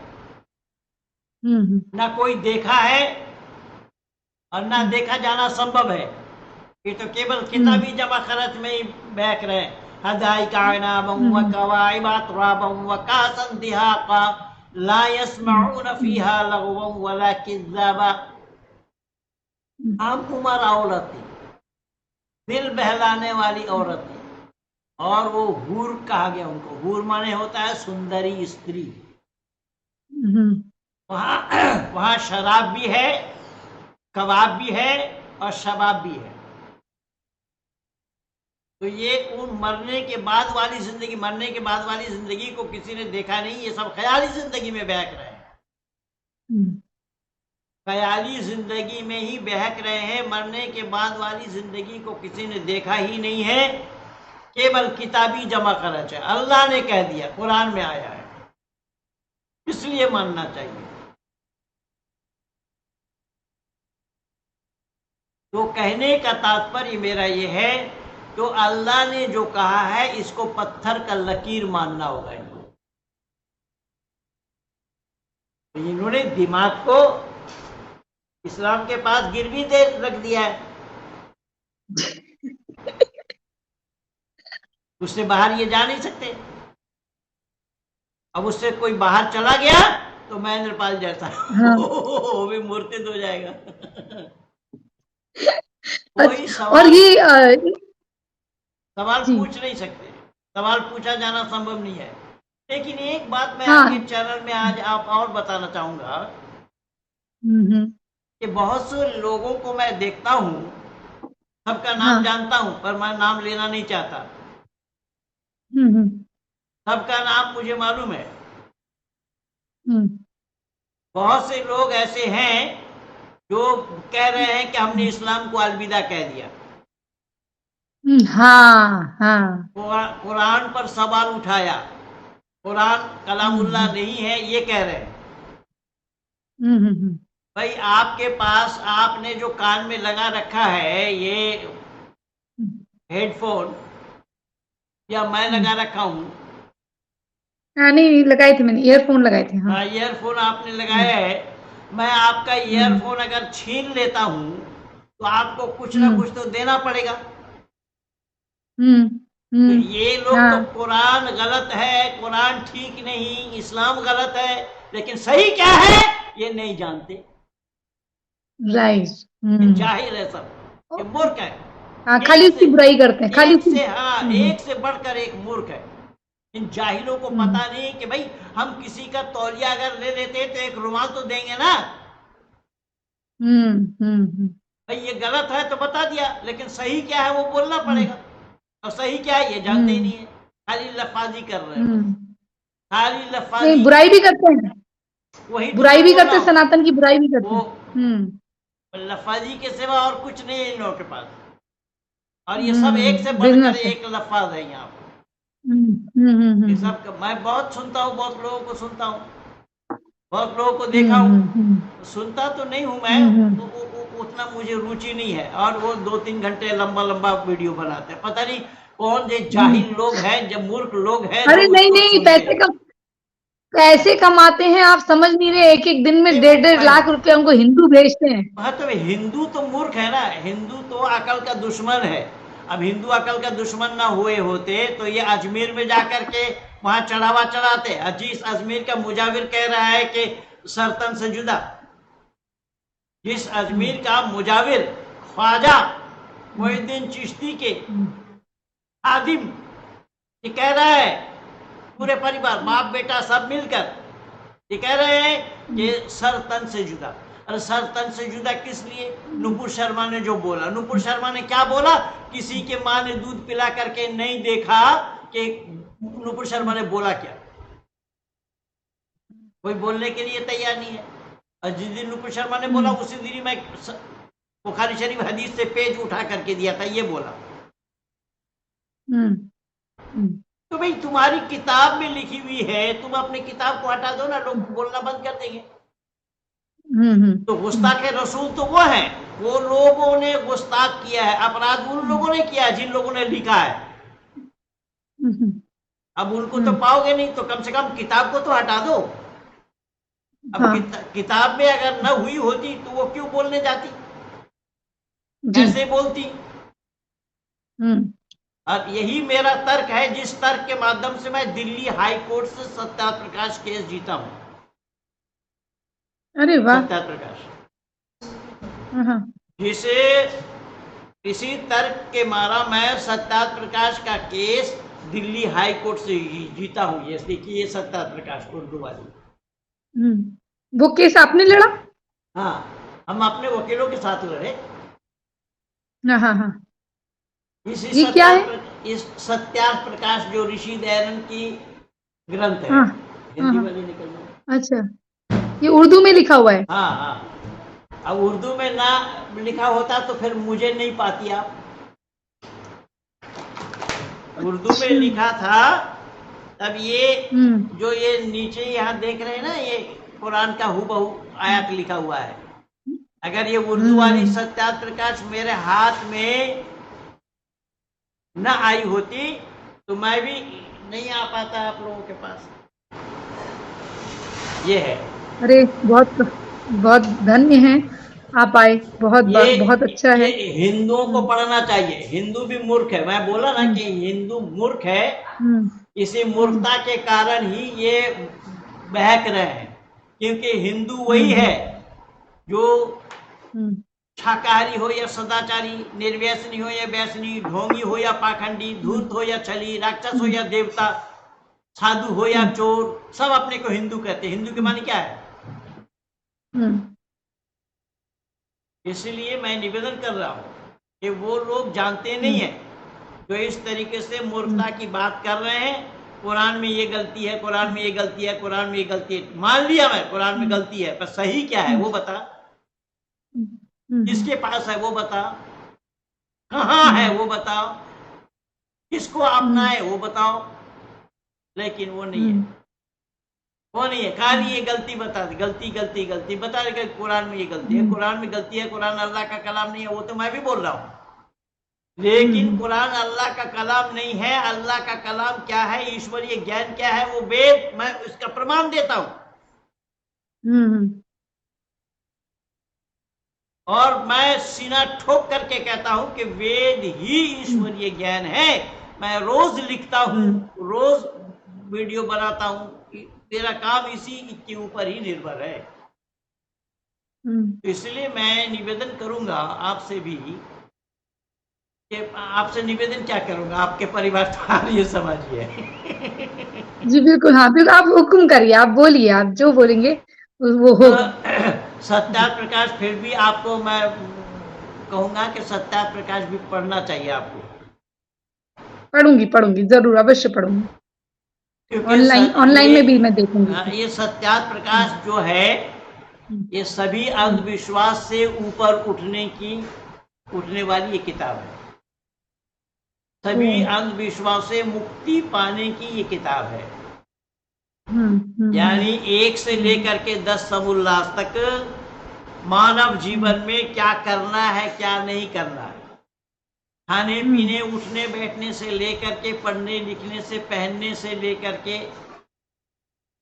ना कोई देखा है, और ना देखा जाना संभव है। ये तो केवल किताबी जमा खर्च में ही बहक रहे। हदाइका व कवाइबा तुराबम व कासंदिहाका ला यस्मऊन फीहा लगवन वला किज़्ज़ाबा। आम उम्र औरतें, दिल बहलाने वाली औरतें, और वो हूर कहा गया उनको। हूर माने होता है सुंदरी स्त्री। वहां शराब भी है, कबाब भी है और शबाब भी है। तो ये उन मरने के बाद वाली जिंदगी को किसी ने देखा नहीं। ये सब ख्याली जिंदगी में बहक रहे हैं, ख्याली जिंदगी में ही बहक रहे हैं। मरने के बाद वाली जिंदगी को किसी ने देखा ही नहीं है, केवल किताबी जमा खर्च है। अल्लाह ने कह दिया, कुरान में आया है, इसलिए मानना चाहिए। तो कहने का तात्पर्य मेरा ये है, तो अल्लाह ने जो कहा है इसको पत्थर का लकीर मानना होगा इनको। तो इन्होंने दिमाग को इस्लाम के पास गिरवी दे रख दिया है, उससे बाहर ये जा नहीं सकते। अब उससे कोई बाहर चला गया तो महेंद्रपाल जैसा वो भी मूर्तित हो जाएगा। कोई और ये सवाल पूछ नहीं सकते, सवाल पूछा जाना संभव नहीं है। लेकिन एक बात मैं आपके चैनल में आज आप और बताना चाहूंगा कि बहुत से लोगों को मैं देखता हूं, सबका नाम जानता हूं पर मैं नाम लेना नहीं चाहता। सबका नाम मुझे मालूम है। बहुत से लोग ऐसे हैं जो कह रहे हैं कि हमने इस्लाम को अलविदा कह दिया। कुरान पर सवाल उठाया, कुरान कलामुल्लाह नहीं है ये कह रहे हैं। भाई आपके पास आपने जो कान में लगा रखा है ये हेडफोन, या मैं लगा रखा हूं? नहीं लगाए थे, मैंने ईयरफोन लगाए थे। हाँ, ईयरफोन आपने लगाया है। मैं आपका ईयरफोन अगर छीन लेता हूं तो आपको कुछ ना कुछ तो देना पड़ेगा। तो ये लोग तो कुरान गलत है, कुरान ठीक नहीं, इस्लाम गलत है, लेकिन सही क्या है ये नहीं जानते। राइट, जाहिल है सब, ये मूर्ख है। खाली उसकी बुराई करते हैं, खाली एक से बढ़कर एक मूर्ख है। इन जाहिलों को पता नहीं कि भाई हम किसी का तौलिया अगर ले लेते तो एक रुमाल तो देंगे ना। भाई ये गलत है तो बता दिया, लेकिन सही क्या है वो बोलना पड़ेगा। और सही क्या है ये जानते ही नहीं है, खाली लफाजी कर रहे हैं, खाली लफाजी, बुराई भी करते हैं। वही तो बुराई मैं भी बोल रहा करते, हूँ। सनातन की बुराई भी करते। वो हम्म लफाजी के सिवा और कुछ नहीं है इन लोगों के पास, और ये सब एक से बढ़कर बिजनेस है। एक लफाज है यहाँ पर। ये हम्म। सब मैं बहुत सुनता हूँ, बहुत लोगों को सुनता हूँ, बहुत लोगों को देखा हम्म हूँ। सुनता तो नहीं हूँ मैं, हम्म। उतना मुझे रुचि नहीं है। और वो 2-3 घंटे लंबा लंबा वीडियो बनाते हैं, पता नहीं कौन ये हम्म। जाहिल लोग हैं, जब मूर्ख लोग हैं जो अरे नहीं उसको नहीं, सुनते हैं। पैसे कमाते हैं, आप समझ नहीं रहे। एक एक दिन में नहीं वो 1.5 लाख रुपए उनको हिंदू भेजते हैं। हाँ, तो हिंदू तो मूर्ख है ना, हिंदू तो अकल का दुश्मन है। अब हिंदू अकल का दुश्मन ना हुए होते तो ये अजमेर में जाकर के वहां चढ़ावा चढ़ाते। जिस अजमेर का मुजाविर कह रहा है कि सरतन से जुदा, जिस अजमेर का मुजाविर ख्वाजा मोहिउद्दीन चिश्ती के आदिम ये कह रहा है, पूरे परिवार बाप बेटा सब मिलकर ये कह रहे हैं कि सर तन से जुदा। अरे सर तन से जुदा किस लिए? नुपुर शर्मा ने जो बोला, नुपुर शर्मा ने क्या बोला? किसी के माँ ने दूध पिला करके नहीं देखा कि नुपुर शर्मा ने बोला क्या। कोई बोलने के लिए तैयार नहीं है। और जिस दिन नुपुर शर्मा ने बोला उसी दिन ही मैं बुखारी शरीफ हदीस से पेज उठा करके दिया था, ये बोला। तो भाई तुम्हारी किताब में लिखी हुई है, तुम अपनी किताब को हटा दो ना, लोग बोलना बंद कर देंगे। तो गुस्ताखे रसूल तो वो है, वो लोगों ने गुस्ताख किया है, अपराध उन लोगों ने किया है जिन लोगों ने लिखा है। अब उनको तो पाओगे नहीं, तो कम से कम किताब को तो हटा दो। अब हाँ किताब में अगर न हुई होती तो वो क्यों बोलने जाती, जी। कैसे बोलती? और यही मेरा तर्क है, जिस तर्क के माध्यम से मैं दिल्ली हाई कोर्ट से सत्याप्रकाश केस जीता हूं। अरे वाह। सत्याप्रकाश हाँ जिसे इसी तर्क के मारा मैं सत्याप्रकाश का केस दिल्ली हाई कोर्ट से जीता हूं। ये देखिए, ये सत्याप्रकाश उर्दू वाली। वो केस आपने लड़ा? हाँ, हम अपने वकीलों के साथ लड़े। हाँ। इसी ये क्या है? इस सत्याप्रकाश जो ऋषि दयानंद की ग्रंथ है, हाँ हिंदी वाली निकल गई। अच्छा, ये उर्दू में लिखा हुआ है? हाँ हाँ। अब उर्दू में ना लिखा होता तो फिर मुझे नहीं पाती आप। उर्दू में लिखा था, तब ये जो ये नीचे यहाँ देख रहे हैं ना, ये कुरान का हूबहू आयत लिखा हुआ है। अगर ये उर्दू वाली सत्याप्रकाश मेरे हाथ में न आई होती तो मैं भी नहीं आ पाता आप लोगों के पास। ये है। अरे बहुत बहुत धन्य है, आप आए। बहुत बहुत अच्छा ये है। हिंदुओं को पढ़ना चाहिए। हिंदू भी मूर्ख है, मैं बोला ना कि हिंदू मूर्ख है। इसी मूर्खता के कारण ही ये बहक रहे हैं, क्योंकि हिंदू वही है जो शाकाहारी हो या सदाचारी, निर्व्यसनी हो या व्यसनी, ढोंगी हो या पाखंडी, धूर्त हो या छली, राक्षस हो या देवता, साधु हो या चोर, सब अपने को हिंदू कहते हैं। हिंदू के माने क्या है? इसलिए मैं निवेदन कर रहा हूं कि वो लोग जानते नहीं है जो इस तरीके से मूर्खता की बात कर रहे हैं। कुरान में ये गलती है, कुरान में ये गलती है, कुरान में ये गलती है। मान लिया मैं कुरान में गलती है, पर सही क्या है वो बता। किसके पास है वो बता, कहाँ है वो बताओ, किसको अपना है वो बताओ। लेकिन वो नहीं है, वो नहीं है। खाली ये गलती बता दे, गलती गलती गलती बता दे। कुरान में ये गलती है, कुरान में गलती है, कुरान अल्लाह का कलाम नहीं है, वो तो मैं भी बोल रहा हूँ। लेकिन कुरान अल्लाह का कलाम नहीं है। अल्लाह का कलाम क्या है, ईश्वरीय ज्ञान क्या है, वो वेद, मैं उसका प्रमाण देता हूं। और मैं सीना ठोक करके कहता हूं कि वेद ही ईश्वरीय ज्ञान है। मैं रोज लिखता हूं, रोज वीडियो बनाता हूं, मेरा काम इसी के ऊपर ही निर्भर है। इसलिए मैं निवेदन करूंगा आपसे भी, आपसे निवेदन क्या करूंगा, आपके परिवार तो ये समझिए। जी बिल्कुल, हाँ बिल्कुल, आप हुक्म करिए, आप बोलिए, आप जो बोलेंगे वो होगा। सत्याप्रकाश फिर भी आपको मैं कहूंगा कि सत्याप्रकाश भी पढ़ना चाहिए आपको। पढ़ूंगी जरूर, अवश्य पढ़ूंगी। क्योंकि ऑनलाइन में भी मैं देखूंगी। ये सत्यार्थ प्रकाश जो है, ये सभी अंधविश्वास से ऊपर उठने वाली ये किताब है। सभी अंधविश्वास से मुक्ति पाने की ये किताब है। यानी 1 से लेकर के 10 समोल्लास तक मानव जीवन में क्या करना है, क्या नहीं करना है। खाने पीने, उठने बैठने से लेकर के, पढ़ने लिखने से, पहनने से लेकर के,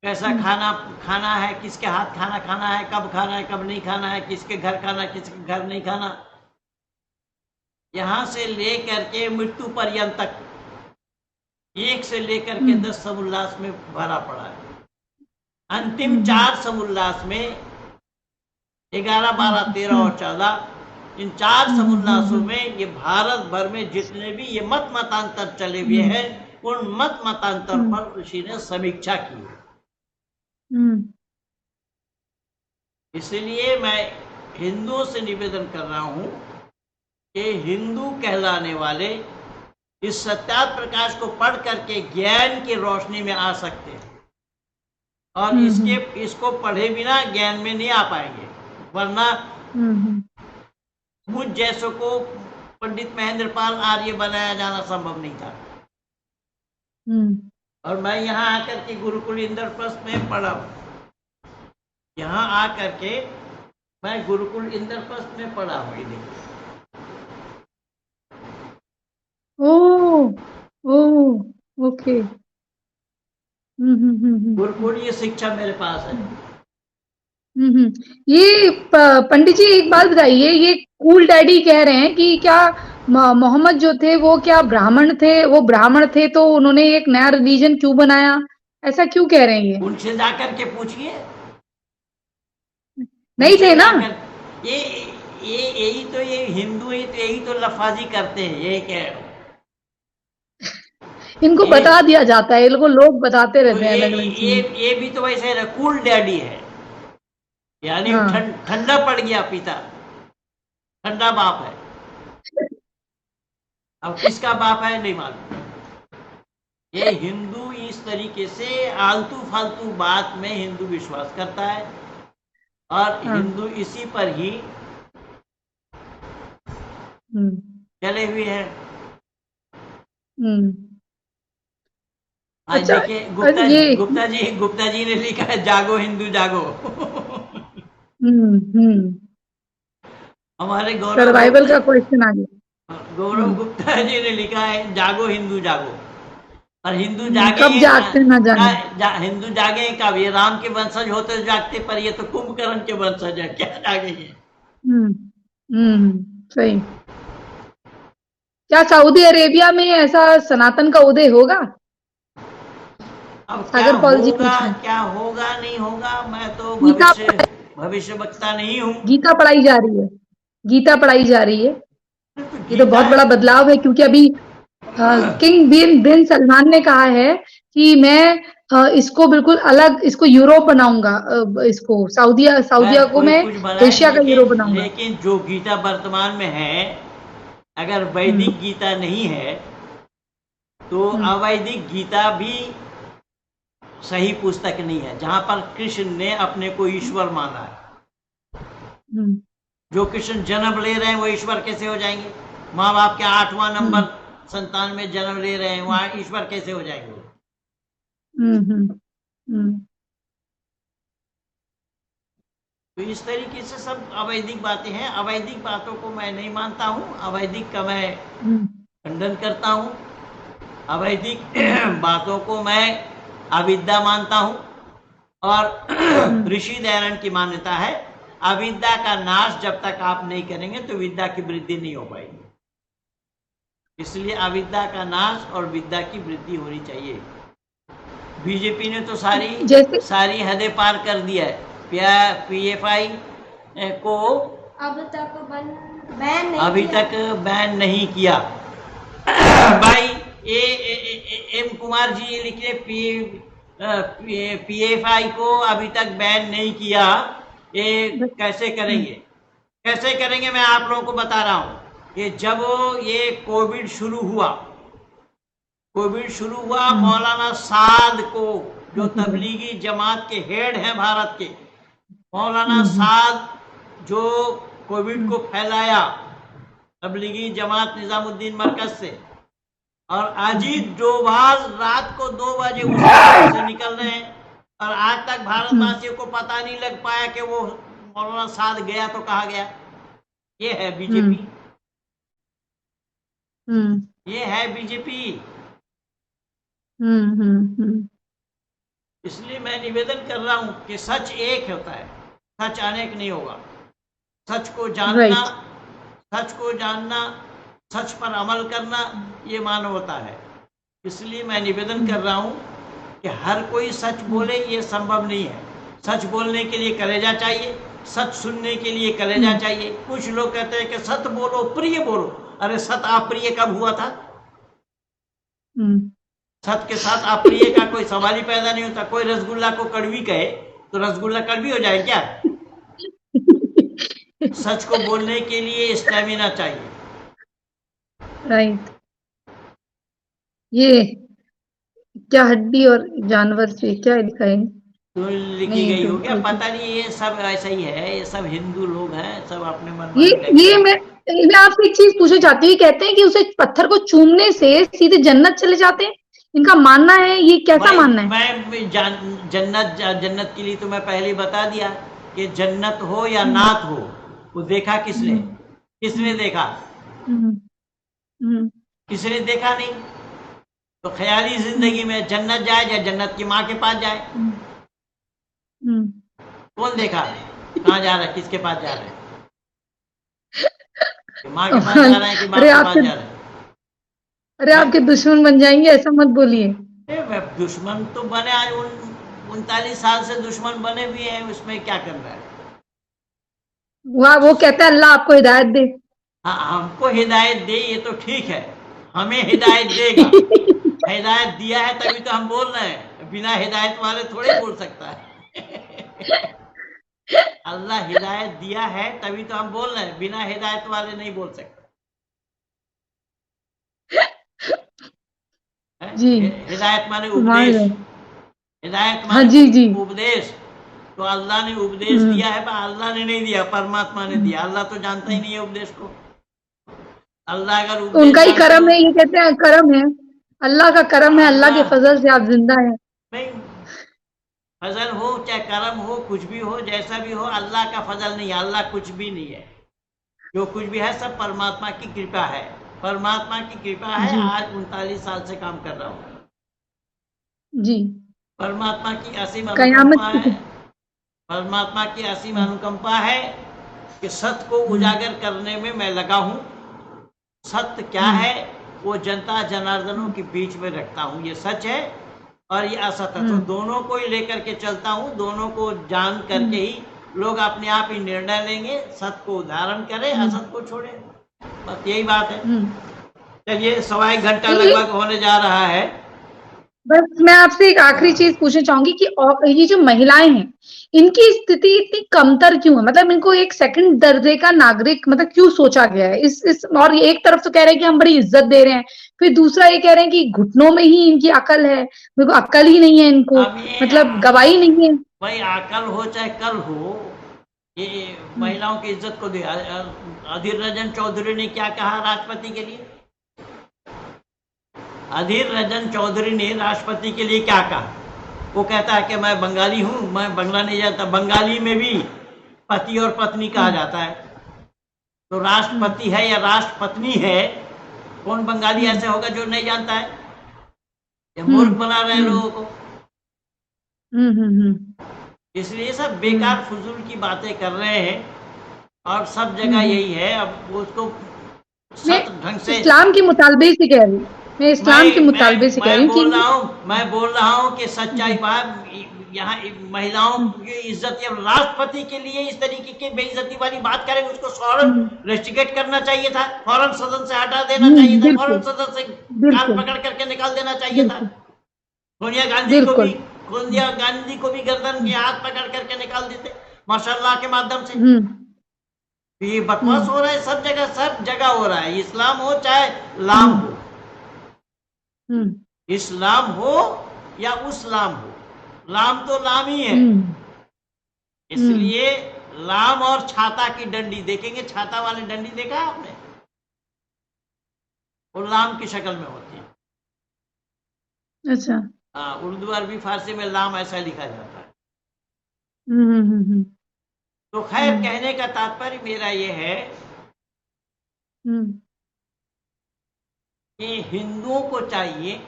कैसा खाना खाना है, किसके हाथ खाना खाना है, कब खाना है, कब नहीं खाना है, किसके घर खाना, किसके घर नहीं खाना, यहां से लेकर के मृत्यु पर्यंत तक 1 से लेकर के 10 समोल्लास में भरा पड़ा है। अंतिम 4 समोल्लास में 11, 12, 13 और 14, इन 4 समोल्लासों में ये भारत भर में जितने भी ये मतांतर चले हुए हैं, उन मतांतर पर ऋषि ने समीक्षा की है। इसलिए मैं हिंदुओं से निवेदन कर रहा हूं कि हिंदू कहलाने वाले इस सत्यार्थ प्रकाश को पढ़ करके ज्ञान की रोशनी में आ सकते हैं, और इसको पढ़े बिना ज्ञान में नहीं आ पाएंगे। वरना मुझ जैसों को पंडित महेंद्र पाल आर्य बनाया जाना संभव नहीं था। और मैं यहाँ आकर के गुरुकुल इंद्रप्रस्थ में पढ़ा हूँ। यहाँ आकर के मैं गुरुकुल इंद्रप्रस्थ में पढ़ा हूँ। ओके। गुरुकुल ये शिक्षा मेरे पास है। ये पंडित जी एक बात बताइए, ये कूल डैडी कह रहे हैं कि क्या मोहम्मद जो थे वो क्या ब्राह्मण थे? वो ब्राह्मण थे तो उन्होंने एक नया रिलीजन क्यों बनाया? ऐसा क्यों कह रहे हैं ये? उनसे जाकर के पूछिए। नहीं थे ना? ये यही तो, ये हिंदू ही तो यही तो लफाजी करते हैं। ये क्या इनको बता दिया जाता है, इनको लोग बताते रहते हैं अलग अलग चीजें। ये भी तो वैसे कूल डैडी है, यानी ठंडा पड़ गया पिता, ठंडा बाप है। अब किसका बाप है नहीं मालूम। ये हिंदू इस तरीके से आलतू फालतू बात में हिंदू विश्वास करता है, और हिंदू इसी पर ही चले हुए हैं। आज अच्छा, देखिए गुप्ता जी ने लिखा है, जागो हिंदू जागो। हमारे सर्वाइवल का क्वेश्चन आ गया। गौरव गुप्ता जी ने लिखा है, जागो हिंदू जागो। और हिंदू जागे कब जागते ना जागे। हिंदू जागे कब? ये राम के वंशज होते जागते, पर ये तो कुंभकर्ण के वंशज है, क्या जागेंगे? सही। क्या सऊदी अरेबिया में ऐसा सनातन का उदय होगा? अब क्या होगा नहीं होगा, मैं तो भविष्य वक्ता नहीं हूँ। गीता पढ़ाई जा रही है, गीता पढ़ाई जा रही है। ये तो बहुत बड़ा बदलाव है, क्योंकि अभी किंग बिन सलमान ने कहा है कि मैं इसको बिल्कुल अलग, इसको यूरोप बनाऊंगा, इसको सऊदिया को मैं एशिया का यूरोप बनाऊंगा। लेकिन जो गीता वर्तमान में है, अगर वैदिक गीता नहीं है तो अवैदिक गीता भी सही पुस्तक नहीं है, जहां पर कृष्ण ने अपने को ईश्वर माना है। जो कृष्ण जन्म ले रहे हैं वो ईश्वर कैसे हो जाएंगे? माँ बाप के 8वां नंबर संतान में जन्म ले रहे हैं, वहां ईश्वर कैसे हो जाएंगे? तो इस तरीके से सब अवैधिक बातें हैं। अवैधिक बातों को मैं नहीं मानता हूँ, अवैधिक का मैं खंडन करता हूँ। अवैधिक बातों को मैं अविद्या मानता हूँ, और ऋषि दयानंद की मान्यता है, अविद्या का नाश जब तक आप नहीं करेंगे तो विद्या की वृद्धि नहीं हो पाएगी। इसलिए अविद्या का नाश और विद्या की वृद्धि होनी चाहिए। बीजेपी ने तो सारी हदें पार कर दिया है। PFI को अभी तक बैन नहीं किया। भाई एम कुमार जी लिखे, PFI को अभी तक बैन नहीं किया, ये कैसे करेंगे? कैसे करेंगे मैं आप लोगों को बता रहा हूं कि जब ये कोविड शुरू हुआ कोविड शुरू हुआ मौलाना साद को, जो तबलीगी जमात के हेड हैं भारत के, मौलाना साद जो कोविड को फैलाया तबलीगी जमात निजामुद्दीन मरकज से, और अजीत डोभाल रात को 2 बजे उस से निकल रहे हैं, और आज तक भारतवासियों को पता नहीं लग पाया कि वो मौलाना साद गया तो कहा गया। ये है बीजेपी, ये है बीजेपी। इसलिए मैं निवेदन कर रहा हूं कि सच एक होता है, सच अनेक नहीं होगा। सच को जानना, सच को जानना, सच पर अमल करना, ये मानवता है। इसलिए मैं निवेदन कर रहा हूं कि हर कोई सच बोले, ये संभव नहीं है। सच बोलने के लिए कलेजा चाहिए, सच सुनने के लिए कलेजा चाहिए। कुछ लोग कहते हैं कि सत्य बोलो, प्रिय बोलो। अरे सत्य अप्रिय कब हुआ था? सत्य के साथ अप्रिय का कोई सवाल ही पैदा नहीं होता। कोई रसगुल्ला को कड़वी कहे तो रसगुल्ला कड़वी हो जाए क्या? सच को बोलने के लिए स्टेमिना चाहिए। राइट। ये क्या हड्डी और जानवर से क्या लिखा है? तो लिखी गई हो क्या पता नहीं। ये सब ऐसा ही है, ये सब हिंदू लोग हैं, सब अपने मन ये मैं आपसे एक चीज पूछना चाहती हूँ। कहते हैं कि उसे पत्थर को चूमने से सीधे जन्नत चले जाते हैं, इनका मानना है, ये कैसा मानना है? मैं जन्नत के लिए तो मैं पहले ही बता दिया कि जन्नत हो या नात हो, वो देखा किसने? किसने देखा? किसने देखा नहीं। तो ख्याली जिंदगी में जन्नत जाए या जन्नत की माँ के पास जाए, कौन देखा? कहाँ जा रहा है, किसके पास जा रहा है? माँ के पास जा रहा है कि बाप के पास जा रहा है? अरे आपके दुश्मन बन जाएंगे, ऐसा मत बोलिए। दुश्मन तो बने, आज 39 साल से दुश्मन बने भी हैं, उसमें क्या कर रहा है? वो कहता है अल्लाह आपको हिदायत दे। हाँ, हमको हिदायत दे ये तो ठीक है, हमें हिदायत देगा। हिदायत दिया है तभी तो हम बोल रहे हैं, बिना हिदायत वाले थोड़े बोल सकता है। अल्लाह हिदायत दिया है तभी तो हम बोल रहे हैं, बिना हिदायत वाले नहीं बोल सकते। जी। हिदायत माने उपदेश, हिदायत माने जी। उपदेश। तो अल्लाह ने उपदेश दिया है, पर अल्लाह ने नहीं दिया, परमात्मा ने दिया। अल्लाह तो जानता ही नहीं है उपदेश को। अल्लाह अगर उपदेश, उनका ही करम है, ये कहते हैं करम है, अल्लाह का करम है, अल्लाह के फजल से आप जिंदा हैं। नहीं, फजल हो चाहे करम हो, कुछ भी हो, जैसा भी हो, अल्लाह का फजल नहीं है। अल्लाह कुछ भी नहीं है, जो कुछ भी है सब परमात्मा की कृपा है। परमात्मा की कृपा है। आज 39 साल से काम कर रहा हूँ जी। परमात्मा की असीम अनुकंपा है, परमात्मा की असीम अनुकंपा है कि सत्य को उजागर करने में मैं लगा हूँ। सत्य क्या है वो जनता जनार्दनों के बीच में रखता हूँ। ये सच है और ये असत है, तो दोनों को ही लेकर के चलता हूँ। दोनों को जान करके ही लोग अपने आप ही निर्णय लेंगे। सत्य को धारण करें, असत को छोड़े, बस यही बात है। चलिए, 1.25 घंटा लगभग होने जा रहा है। बस मैं आपसे एक आखिरी चीज पूछना चाहूंगी कि ये जो महिलाएं हैं, इनकी स्थिति इतनी कमतर क्यों है? मतलब इनको एक सेकंड दर्जे का नागरिक मतलब क्यों सोचा गया है? इस और एक तरफ तो कह रहे हैं कि हम बड़ी इज्जत दे रहे हैं, फिर दूसरा ये कह रहे हैं कि घुटनों में ही इनकी अकल है। मेरे को अकल ही नहीं है इनको, मतलब गवाही नहीं है। भाई अकल हो चाहे कल हो, ये महिलाओं की इज्जत को दे। अधीर रंजन चौधरी ने क्या कहा राष्ट्रपति के लिए? अधीर रंजन चौधरी ने राष्ट्रपति के लिए क्या कहा? वो कहता है कि मैं बंगाली हूं, मैं बंगला नहीं जानता। बंगाली में भी पति और पत्नी कहा जाता है, तो राष्ट्रपति है या राष्ट्रपत्नी है, कौन बंगाली ऐसे होगा जो नहीं जानता है? ये मूर्ख बना रहे हैं लोगों को। इसलिए सब बेकार फजूल की बातें कर रहे हैं और सब जगह यही है। अब उसको सत्य ढंग से, इस्लाम के मुतालबे से कह रही हूँ मैं, इस्लाम के मुतालबे से कह रही हूँ। मैं बोल रहा हूँ कि सच्चाई बात यहाँ महिलाओं की इज्जत, या राष्ट्रपति के लिए इस तरीके की बेइज्जती वाली बात करेंगे, उसको फौरन रेस्ट्रिकेट करना चाहिए था, फौरन सदन से हटा देना चाहिए था, फौरन सदन से कान पकड़ करके निकाल देना चाहिए था। सोनिया गांधी को भी गर्दन के हाथ पकड़ करके निकाल देते माशाल्लाह के माध्यम से। ये बकवास हो रहा है सब जगह हो रहा है। इस्लाम हो चाहे लाम हो, इस्लाम हो या उस्लाम हो, लाम तो लाम ही है। इसलिए लाम और छाता की डंडी देखेंगे, छाता वाली डंडी देखा है आपने, वो लाम की शक्ल में होती है। अच्छा। हाँ, उर्दू अरबी फारसी में लाम ऐसा लिखा जाता है। तो खैर, कहने का तात्पर्य मेरा ये है कि हिंदुओं को चाहिए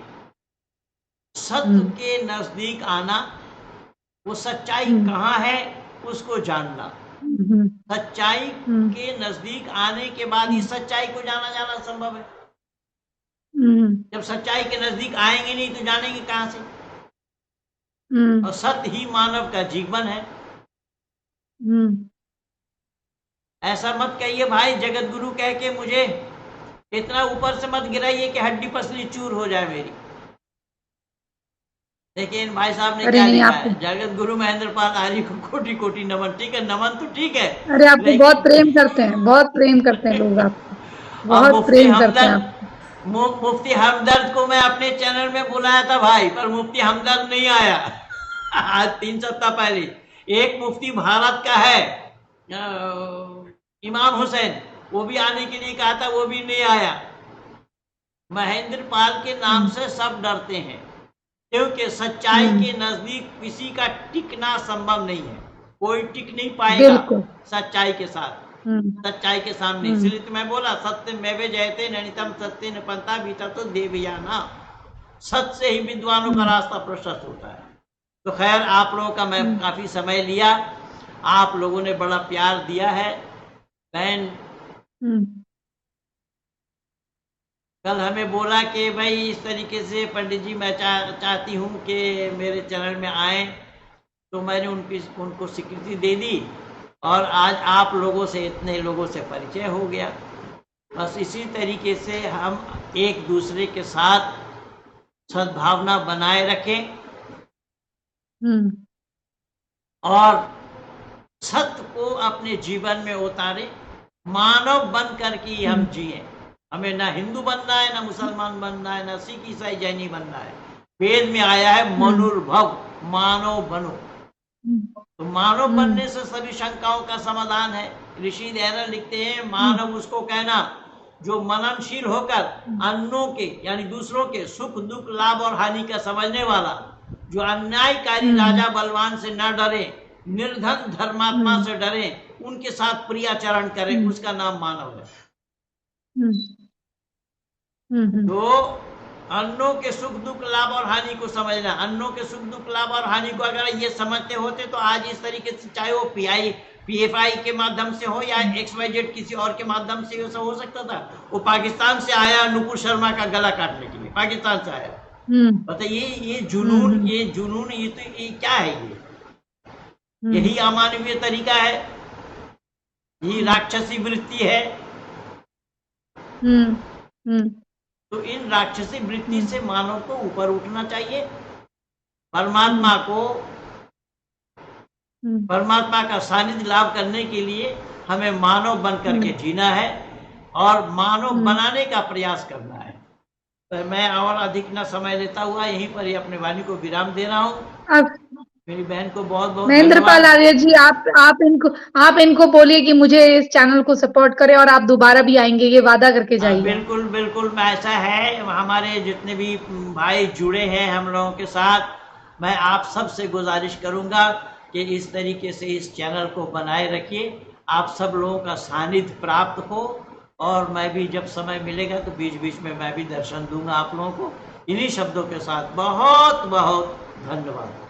सत्य के नजदीक आना, वो सच्चाई कहाँ है उसको जानना। सच्चाई के नजदीक आने के बाद ही सच्चाई को जाना जाना संभव है। जब सच्चाई के नजदीक आएंगे नहीं तो जानेंगे कहां से? और सत्य ही मानव का जीवन है। ऐसा मत कहिए भाई, जगत गुरु कह के मुझे इतना ऊपर से मत गिराइए कि हड्डी पसली चूर हो जाए मेरी। लेकिन भाई साहब ने क्या लिखा है, जगत गुरु महेंद्र पाल आर्य को कोटि कोटि नमन। ठीक है, नमन तो ठीक है। अरे आपको बहुत प्रेम करते हैं, बहुत प्रेम करते हैं लोग आपको, बहुत प्रेम करते हैं आप। मुफ्ती हमदर्द को मैं अपने चैनल में बुलाया था भाई, पर मुफ्ती हमदर्द नहीं आया। आज 3 सप्ताह पहले एक मुफ्ती भारत का है, इमाम हुसैन, वो भी आने के लिए कहा था, वो भी नहीं आया। महेंद्र पाल के नाम से सब डरते हैं, क्योंकि सच्चाई के नजदीक किसी का टिकना संभव नहीं है। कोई टिक नहीं पाएगा सच्चाई के साथ, सच्चाई के सामने। इसलिए तो मैं बोला, सत्य में वे जयते ननितम सत्य न पंथा बीता तो देवयाना। सत्य से ही विद्वानों का रास्ता प्रशस्त होता है। तो खैर, आप लोगों का मैं काफी समय लिया, आप लोगों ने बड़ा प्यार दिया है। बहन कल हमें बोला कि भाई इस तरीके से पंडित जी मैं चाहती हूँ कि मेरे चैनल में आए, तो मैंने उनको स्वीकृति दे दी और आज आप लोगों से, इतने लोगों से परिचय हो गया। बस इसी तरीके से हम एक दूसरे के साथ सद्भावना बनाए रखें और सत्य को अपने जीवन में उतारें। मानव बन करके हम जिए। हमें ना हिंदू बनना है, ना मुसलमान बनना है, ना सिख ईसाई जैनी बनना है। वेद में आया है मनुर्भव, मानव बनो। तो मानव बनने से सभी शंकाओं का समाधान है। ऋषि दयानंद लिखते हैं, मानव उसको कहना जो मननशील होकर अन्यों के यानी दूसरों के सुख दुख लाभ और हानि का समझने वाला, जो अन्यायकारी राजा बलवान से न डरे, निर्धन धर्मात्मा से डरे, उनके साथ प्रियाचरण करे, उसका नाम मानव है। तो अन्यों के सुख दुख लाभ और हानि को समझना। अन्यों के सुख दुख लाभ और हानि को अगर ये समझते होते तो आज इस तरीके से, चाहे वो PFI के माध्यम से हो या XYZ किसी और के माध्यम से हो सकता था। वो पाकिस्तान से आया नुपुर शर्मा का गला काटने के लिए, पाकिस्तान से आया। बताइए ये जुनून, ये तो ये क्या है? ये यही अमानवीय तरीका है, यही राक्षसी वृत्ति है। तो इन राक्षसी वृत्ति से मानव को ऊपर उठना चाहिए। परमात्मा का सानिध्य लाभ करने के लिए हमें मानव बनकर के जीना है और मानव बनाने का प्रयास करना है। तो मैं और अधिक न समय लेता हुआ यहीं पर ही अपने वाणी को विराम दे रहा हूँ। मेरी बहन को बहुत बहुत महेंद्र पाल आर्य जी, आप इनको बोलिए कि मुझे इस चैनल को सपोर्ट करें और आप दोबारा भी आएंगे, ये वादा करके जाइए। बिल्कुल बिल्कुल, ऐसा है। हमारे जितने भी भाई जुड़े हैं हम लोगों के साथ, मैं आप सब से गुजारिश करूंगा कि इस तरीके से इस चैनल को बनाए रखिए। आप सब लोगों का सानिध्य प्राप्त हो और मैं भी जब समय मिलेगा तो बीच बीच में मैं भी दर्शन दूंगा आप लोगों को। इन्हीं शब्दों के साथ बहुत बहुत धन्यवाद।